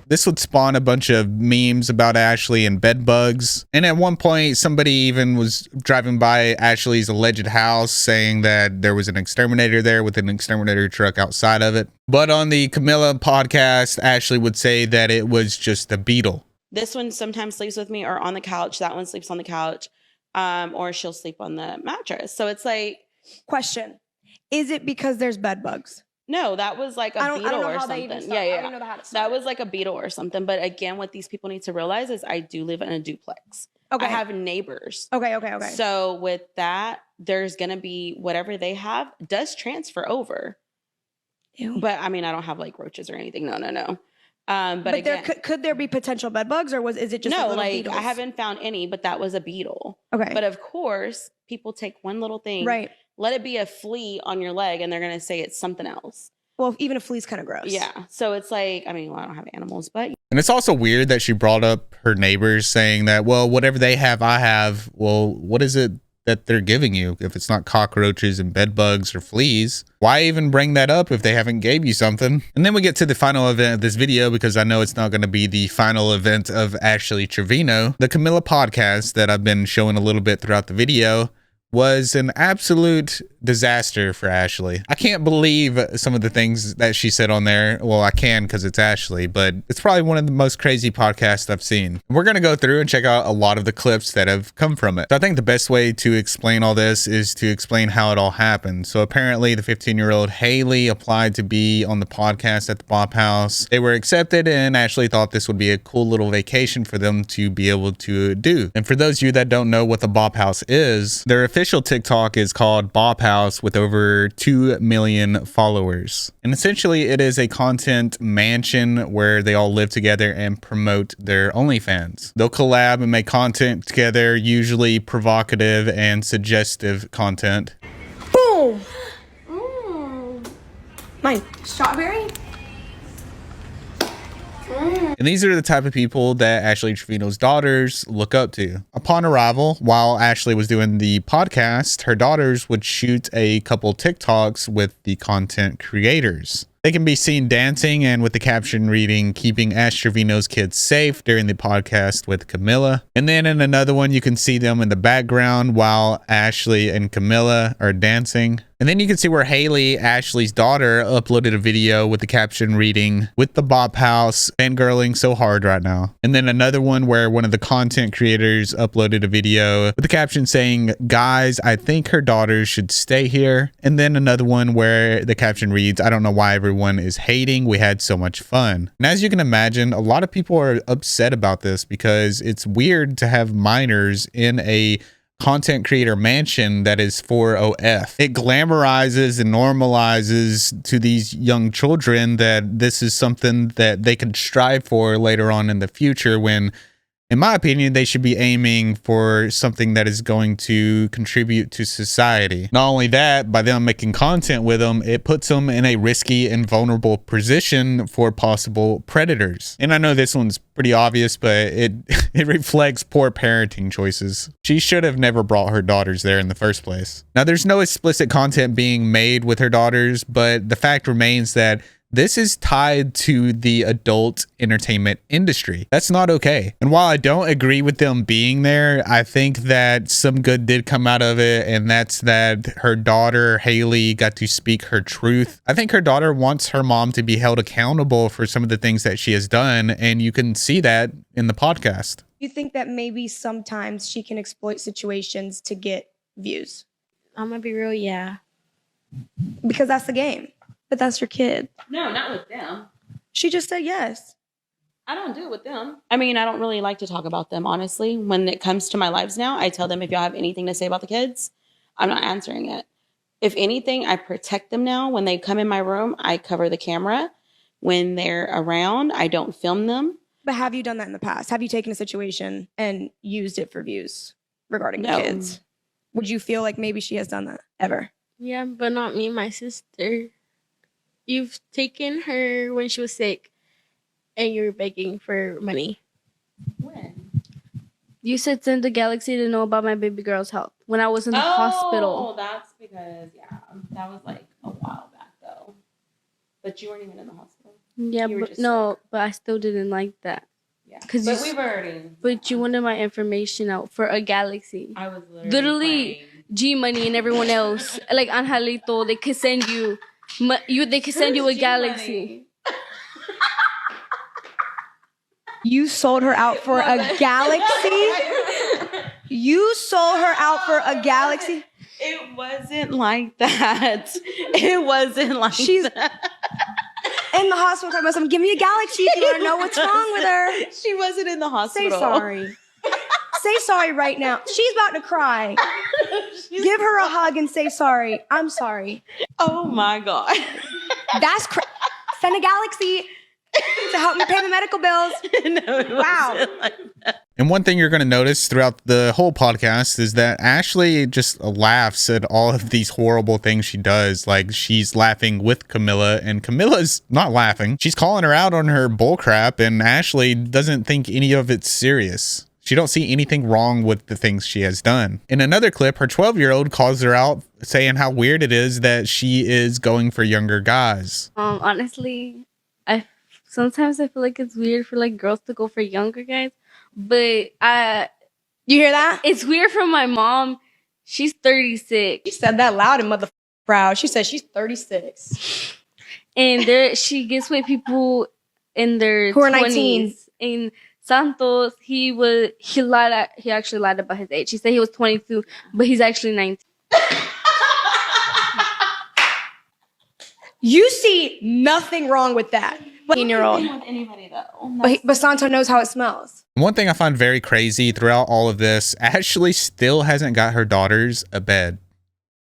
This would spawn a bunch of memes about Ashley and bed bugs. And at one point, somebody even was driving by Ashley's alleged house saying that there was an exterminator there with an exterminator truck outside of it. But on the Camilla podcast, Ashley would say that it was just a beetle. This one sometimes sleeps with me or on the couch. That one sleeps on the couch. Or she'll sleep on the mattress. So it's like... Question. Is it because there's bed bugs? No, that was like a beetle or something. Yeah. That was like a beetle or something. But again, what these people need to realize is I do live in a duplex. Okay. I have neighbors. Okay. So with that, there's going to be whatever they have does transfer over. Ew. But I mean, I don't have like roaches or anything. No. But again, there could there be potential bed bugs, or is it just no? like Beetles? I haven't found any, but that was a beetle. Okay. But of course, people take one little thing, right? Let it be a flea on your leg, and they're gonna say it's something else. Well, even a flea's kind of gross. Yeah. So it's like, I mean, well, I don't have animals, but and it's also weird that she brought up her neighbors saying that, well, whatever they have, I have. Well, what is it that they're giving you if it's not cockroaches and bed bugs or fleas? Why even bring that up if they haven't gave you something? And then we get to the final event of this video, because I know it's not going to be the final event of Ashley Trevino. The Camilla podcast that I've been showing a little bit throughout the video was an absolute disaster for Ashley. I can't believe some of the things that she said on there. Well, I can because it's Ashley, but it's probably one of the most crazy podcasts I've seen. We're going to go through and check out a lot of the clips that have come from it. So I think the best way to explain all this is to explain how it all happened. So apparently the 15-year-old Haley applied to be on the podcast at the Bop House. They were accepted, and Ashley thought this would be a cool little vacation for them to be able to do. And for those of you that don't know what the Bop House is, their official TikTok is called Bop House with over 2 million followers. And essentially it is a content mansion where they all live together and promote their OnlyFans. They'll collab and make content together, usually provocative and suggestive content. Boom! Mine. Strawberry? And these are the type of people that Ashley Trevino's daughters look up to. Upon arrival, while Ashley was doing the podcast, her daughters would shoot a couple TikToks with the content creators. They can be seen dancing and with the caption reading, "Keeping Ash Trevino's kids safe" during the podcast with Camilla. And then in another one, you can see them in the background while Ashley and Camilla are dancing. And then you can see where Haley, Ashley's daughter, uploaded a video with the caption reading, "With the Bop House, fangirling so hard right now." And then another one where one of the content creators uploaded a video with the caption saying, "Guys, I think her daughters should stay here." And then another one where the caption reads, "I don't know why everyone is hating. We had so much fun." And as you can imagine, a lot of people are upset about this because it's weird to have minors in a content creator mansion that is for OF. It glamorizes and normalizes to these young children that this is something that they can strive for later on in the future, when in my opinion, they should be aiming for something that is going to contribute to society. Not only that, by them making content with them, it puts them in a risky and vulnerable position for possible predators. And I know this one's pretty obvious, but it reflects poor parenting choices. She should have never brought her daughters there in the first place. Now, there's no explicit content being made with her daughters, but the fact remains that this is tied to the adult entertainment industry. That's not okay. And while I don't agree with them being there, I think that some good did come out of it, and that's that her daughter, Haley, got to speak her truth. I think her daughter wants her mom to be held accountable for some of the things that she has done, and you can see that in the podcast. You think that maybe sometimes she can exploit situations to get views? I'm gonna be real, yeah. Because that's the game. But that's your kid. No, not with them. She just said yes. I don't do it with them. I mean, I don't really like to talk about them, honestly. When it comes to my lives now, I tell them, if y'all have anything to say about the kids, I'm not answering it. If anything, I protect them now. When they come in my room, I cover the camera. When they're around, I don't film them. But have you done that in the past? Have you taken a situation and used it for views regarding the kids? Would you feel like maybe she has done that ever? Yeah, but not me, my sister. You've taken her when she was sick and you were begging for money. When? You said send the Galaxy to know about my baby girl's health when I was in the hospital. Oh, that's because, that was like a while back though. But you weren't even in the hospital. Yeah, but no, but I still didn't like that. Yeah, but we've already. But you wanted my information out for a Galaxy. I was literally G Money and everyone else, like Angelito, they could send you. They could send you a Galaxy. You sold her out for a Galaxy? You sold her out for a Galaxy? It wasn't like that. It wasn't like that. In the hospital talking about something. Give me a Galaxy if you want to know what's wrong with her. She wasn't in the hospital. Say sorry. Say sorry right now. She's about to cry. Give her a hug and say sorry. I'm sorry. Oh my God. That's send a Galaxy to help me pay the medical bills. No, wow. Like that. And one thing you're going to notice throughout the whole podcast is that Ashley just laughs at all of these horrible things she does. Like, she's laughing with Camilla, and Camilla's not laughing. She's calling her out on her bullcrap, and Ashley doesn't think any of it's serious. She don't see anything wrong with the things she has done. In another clip, her 12-year-old calls her out, saying how weird it is that she is going for younger guys. Honestly, sometimes I feel like it's weird for like girls to go for younger guys, but you hear that? It's weird for my mom. She's 36. She said that loud and mother proud. She said she's 36. And she gets with people in their Who are 20s. 19. In Santos, he actually lied about his age. He said he was 22, but he's actually 19. You see nothing wrong with that. 18-year-old. With anybody though. But Santo knows how it smells. One thing I find very crazy throughout all of this, Ashley still hasn't got her daughters a bed.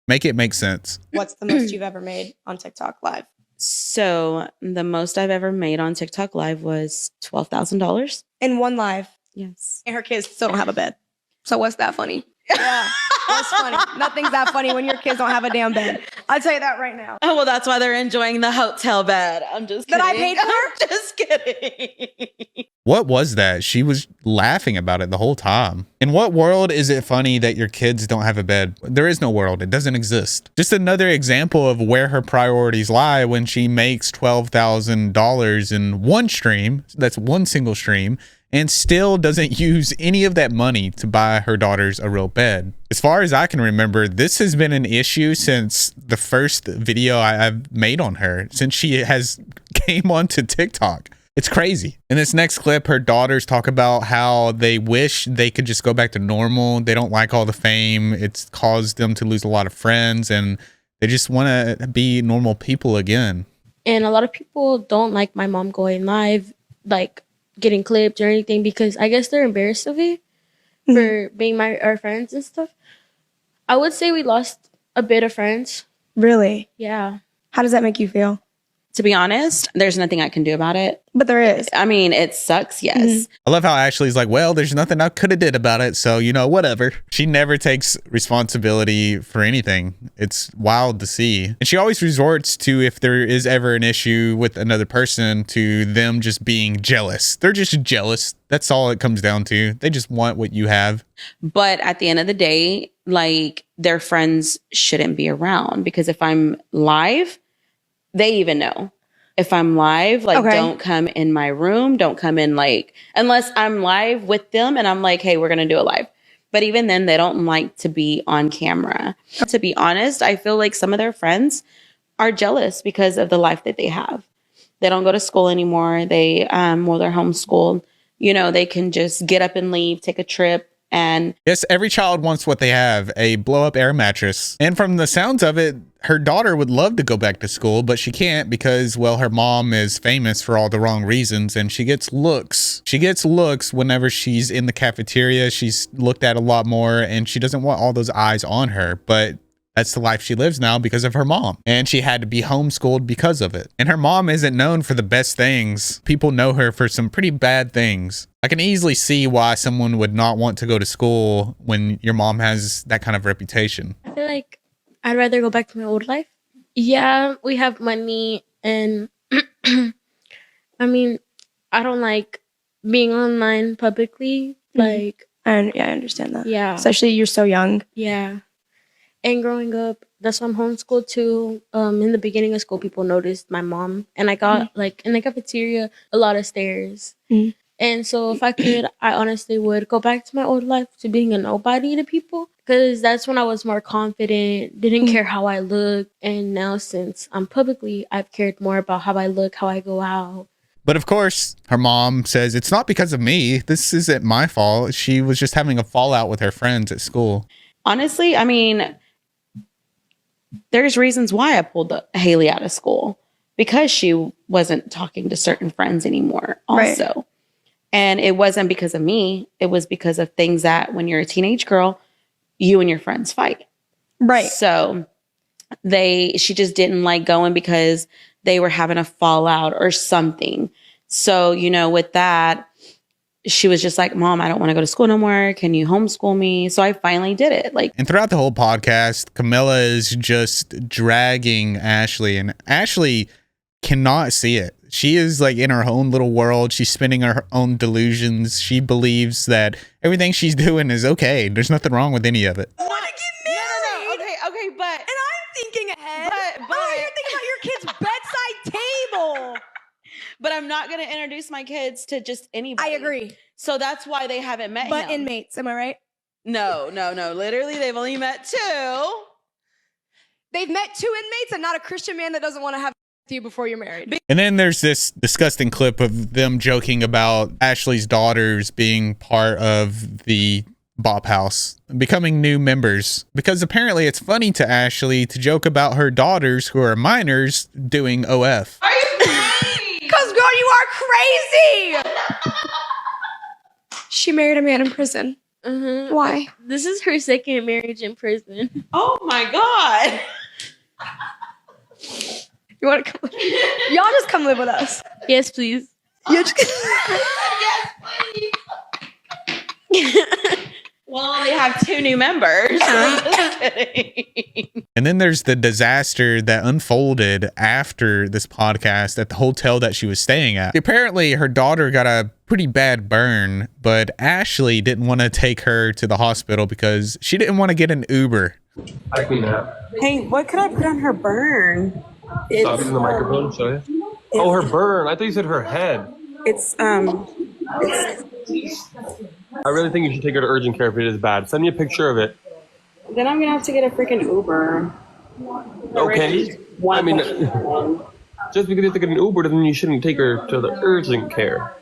Make it make sense. What's the most you've ever made on TikTok Live? So the most I've ever made on TikTok Live was $12,000. In one live. Yes. And her kids still don't have a bed. So what's that funny? Yeah, what's funny? Nothing's that funny when your kids don't have a damn bed. I'll tell you that right now. Oh, well, that's why they're enjoying the hotel bed. I'm just kidding. That I paid for? I'm just kidding. What was that? She was laughing about it the whole time. In what world is it funny that your kids don't have a bed? There is no world. It doesn't exist. Just another example of where her priorities lie when she makes $12,000 in one stream. That's one single stream. And still doesn't use any of that money to buy her daughters a real bed. As far as I can remember, this has been an issue since the first video I've made on her, since she has came onto TikTok. It's crazy. In this next clip, her daughters talk about how they wish they could just go back to normal. They don't like all the fame. It's caused them to lose a lot of friends, and they just want to be normal people again. And a lot of people don't like my mom going live, like getting clipped or anything, because I guess they're embarrassed of it for being our friends and stuff. I would say we lost a bit of friends. Really? Yeah. How does that make you feel? To be honest, there's nothing I can do about it. But there is. I mean, it sucks, yes. I love how Ashley's like, well, there's nothing I could have did about it, so, you know, whatever. She never takes responsibility for anything. It's wild to see. And she always resorts to, if there is ever an issue with another person, to them just being jealous. They're just jealous. That's all it comes down to. They just want what you have. But at the end of the day, like, their friends shouldn't be around, because if I'm live, they even know. If I'm live, like, don't come in my room. Don't come in, like, unless I'm live with them and I'm like, hey, we're going to do a live. But even then, they don't like to be on camera. To be honest, I feel like some of their friends are jealous because of the life that they have. They don't go to school anymore. They're homeschooled. You know, they can just get up and leave, take a trip. And yes, every child wants what they have, a blow-up air mattress. And from the sounds of it, her daughter would love to go back to school, but she can't because, well, her mom is famous for all the wrong reasons, and she gets looks. She gets looks whenever she's in the cafeteria. She's looked at a lot more, and she doesn't want all those eyes on her, but that's the life she lives now because of her mom. And she had to be homeschooled because of it. And her mom isn't known for the best things. People know her for some pretty bad things. I can easily see why someone would not want to go to school when your mom has that kind of reputation. I feel like I'd rather go back to my old life. Yeah, we have money, and I mean, I don't like being online publicly. Like, and yeah, I understand that. Yeah. Especially you're so young. Yeah. And growing up, that's why I'm homeschooled too. In the beginning of school, people noticed my mom, and I got like in the cafeteria a lot of stares. And so if I could, I honestly would go back to my old life, to being a nobody to people, because that's when I was more confident, didn't care how I looked. And now, since I'm publicly, I've cared more about how I look, how I go out. But of course, her mom says, it's not because of me. This isn't my fault. She was just having a fallout with her friends at school. Honestly, I mean, there's reasons why I pulled Haley out of school, because she wasn't talking to certain friends anymore also. Right. And it wasn't because of me. It was because of things that when you're a teenage girl, you and your friends fight. Right. So she just didn't like going because they were having a fallout or something. So, you know, with that, she was just like, Mom, I don't want to go to school no more. Can you homeschool me? So I finally did it. And throughout the whole podcast, Camilla is just dragging Ashley, and Ashley cannot see it. She is like in her own little world. She's spinning her own delusions. She believes that everything she's doing is okay. There's nothing wrong with any of it. I want to get married. No. Okay, but and I'm thinking ahead. But you're thinking about your kid's bedside table. But I'm not going to introduce my kids to just anybody. I agree. So that's why they haven't met him. But inmates, am I right? No. Literally, they've only met 2. They've met 2 inmates and not a Christian man that doesn't want to have with you before you're married. And then there's this disgusting clip of them joking about Ashley's daughters being part of the Bop House, becoming new members, because apparently it's funny to Ashley to joke about her daughters who are minors doing OF. Are you crazy? Because, girl, you are crazy. She married a man in prison. Why? This is her second marriage in prison. Oh my God. You want to come? Y'all just come live with us. Yes, please. You just Well, they have 2 new members. Just kidding. And then there's the disaster that unfolded after this podcast at the hotel that she was staying at. Apparently, her daughter got a pretty bad burn, but Ashley didn't want to take her to the hospital because she didn't want to get an Uber. I clean that. Hey, what could I put on her burn? Stop using the microphone, show you. Oh, her burn. I thought you said her head. I really think you should take her to urgent care if it is bad. Send me a picture of it. Then I'm gonna have to get a freaking Uber. Okay. I mean, just because you have to get an Uber doesn't mean you shouldn't take her to the urgent care.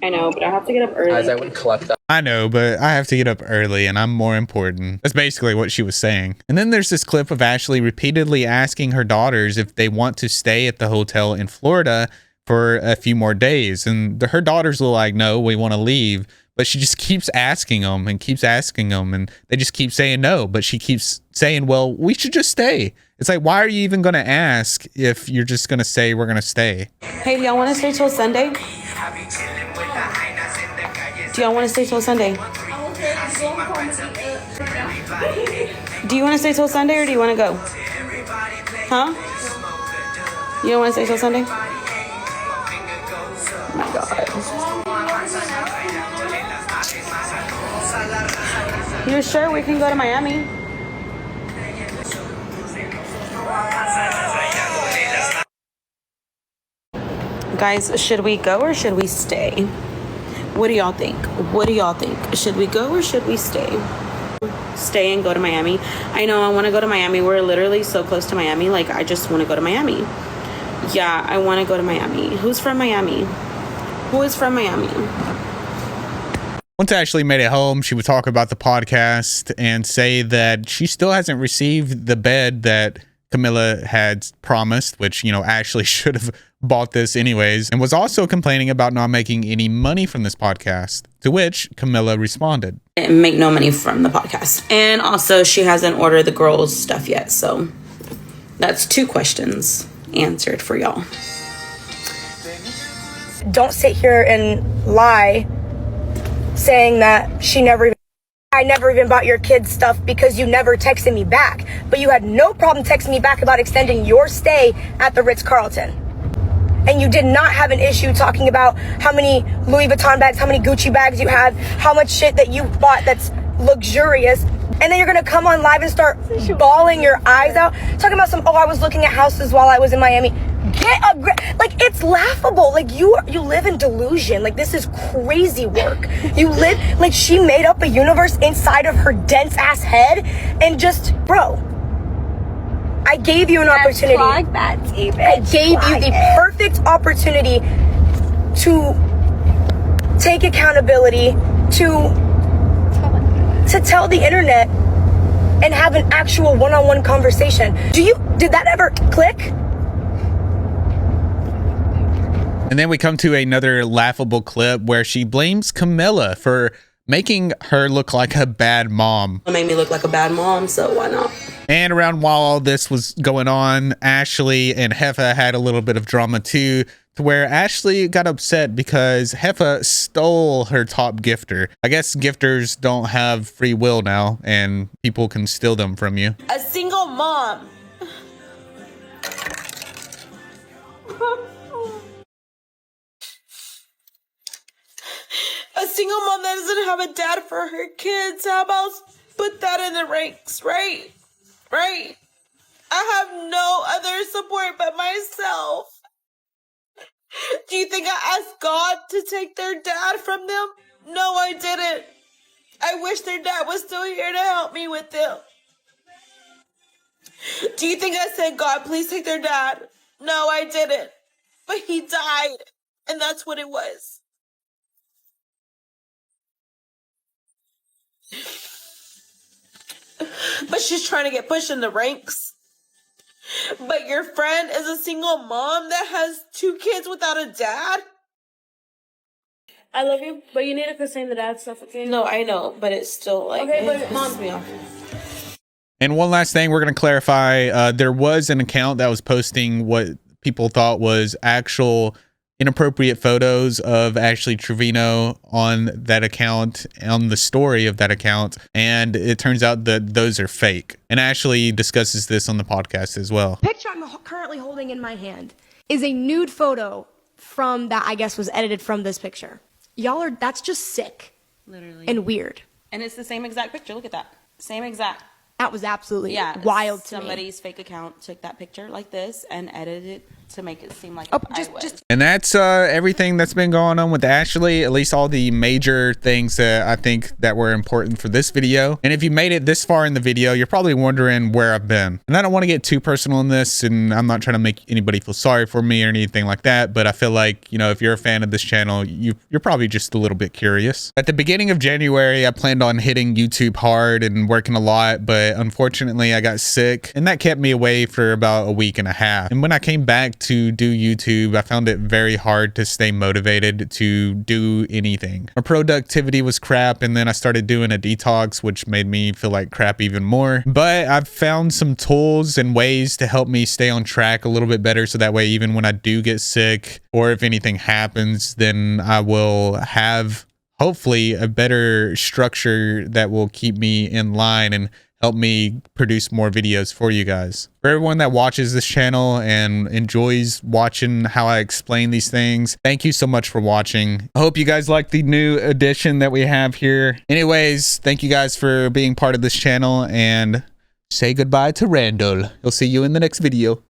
I know, but I have to get up early. Guys, I would collect that. I know, but I have to get up early and I'm more important. That's basically what she was saying. And then there's this clip of Ashley repeatedly asking her daughters if they want to stay at the hotel in Florida for a few more days. And her daughters were like, no, we want to leave. But she just keeps asking them and keeps asking them. And they just keep saying no. But she keeps saying, well, we should just stay. It's like, why are you even going to ask if you're just going to say we're going to stay? Hey, do y'all want to stay till Sunday? Do y'all want to stay till Sunday? Do you want to stay till Sunday or do you want to go? Huh? You don't want to stay till Sunday? Oh my God. You sure we can go to Miami? Guys, should we go or should we stay? What do y'all think? What do y'all think? Should we go or should we stay? Stay and go to Miami. I know I want to go to Miami. We're literally so close to Miami. Like, I just want to go to Miami. Yeah, I want to go to Miami. Who's from Miami? Who is from Miami? Once Ashley made it home, she would talk about the podcast and say that she still hasn't received the bed that Camilla had promised, which, you know, Ashley should have bought this anyways, and was also complaining about not making any money from this podcast, to which Camilla responded. Make no money from the podcast. And also, she hasn't ordered the girls' stuff yet, so that's 2 questions answered for y'all. Don't sit here and lie saying that I never even bought your kids stuff because you never texted me back. But you had no problem texting me back about extending your stay at the Ritz-Carlton. And you did not have an issue talking about how many Louis Vuitton bags, how many Gucci bags you have, how much shit that you bought that's luxurious. And then you're gonna come on live and start bawling your eyes out, talking about I was looking at houses while I was in Miami. Like, it's laughable. Like, you live in delusion. Like, this is crazy work. You live, like, she made up a universe inside of her dense ass head and just, bro, I gave you an opportunity. I gave you the perfect opportunity to take accountability, to tell the internet and have an actual one-on-one conversation. Did that ever click? And then we come to another laughable clip where she blames Camilla for making her look like a bad mom. It made me look like a bad mom, so why not? And around while all this was going on, Ashley and Heffa had a little bit of drama too, to where Ashley got upset because Heffa stole her top gifter. I guess gifters don't have free will now, and people can steal them from you. A single mom. A single mom that doesn't have a dad for her kids. How about put that in the ranks, right? Right? I have no other support but myself. Do you think I asked God to take their dad from them? No, I didn't. I wish their dad was still here to help me with them. Do you think I said, God, please take their dad? No, I didn't. But he died. And that's what it was. But she's trying to get pushed in the ranks. But your friend is a single mom that has 2 kids without a dad? I love you, but you need to contain the dad stuff, okay? No, I know, but it's still like, okay, but it pisses me off. And one last thing we're going to clarify, there was an account that was posting what people thought was actual inappropriate photos of Ashley Trevino on that account, on the story of that account, and it turns out that those are fake. And Ashley discusses this on the podcast as well. The picture I'm currently holding in my hand is a nude photo from that I guess was edited from this picture. Y'all are, that's just sick. Literally. And weird. And it's the same exact picture. Look at that. Same exact. That was absolutely wild to me. Somebody's fake account took that picture like this and edited it to make it seem like And that's everything that's been going on with Ashley, at least all the major things that I think that were important for this video. And if you made it this far in the video, you're probably wondering where I've been. And I don't want to get too personal in this, and I'm not trying to make anybody feel sorry for me or anything like that, but I feel like, you know, if you're a fan of this channel, you're probably just a little bit curious. At the beginning of January, I planned on hitting YouTube hard and working a lot, but unfortunately I got sick, and that kept me away for about a week and a half. And when I came back to do YouTube, I found it very hard to stay motivated to do anything. My productivity was crap, and then I started doing a detox, which made me feel like crap even more. But I've found some tools and ways to help me stay on track a little bit better, so that way even when I do get sick, or if anything happens, then I will have hopefully a better structure that will keep me in line and help me produce more videos for you guys. For everyone that watches this channel and enjoys watching how I explain these things, thank you so much for watching. I hope you guys like the new addition that we have here. Anyways, thank you guys for being part of this channel, and say goodbye to Randall. He'll see you in the next video.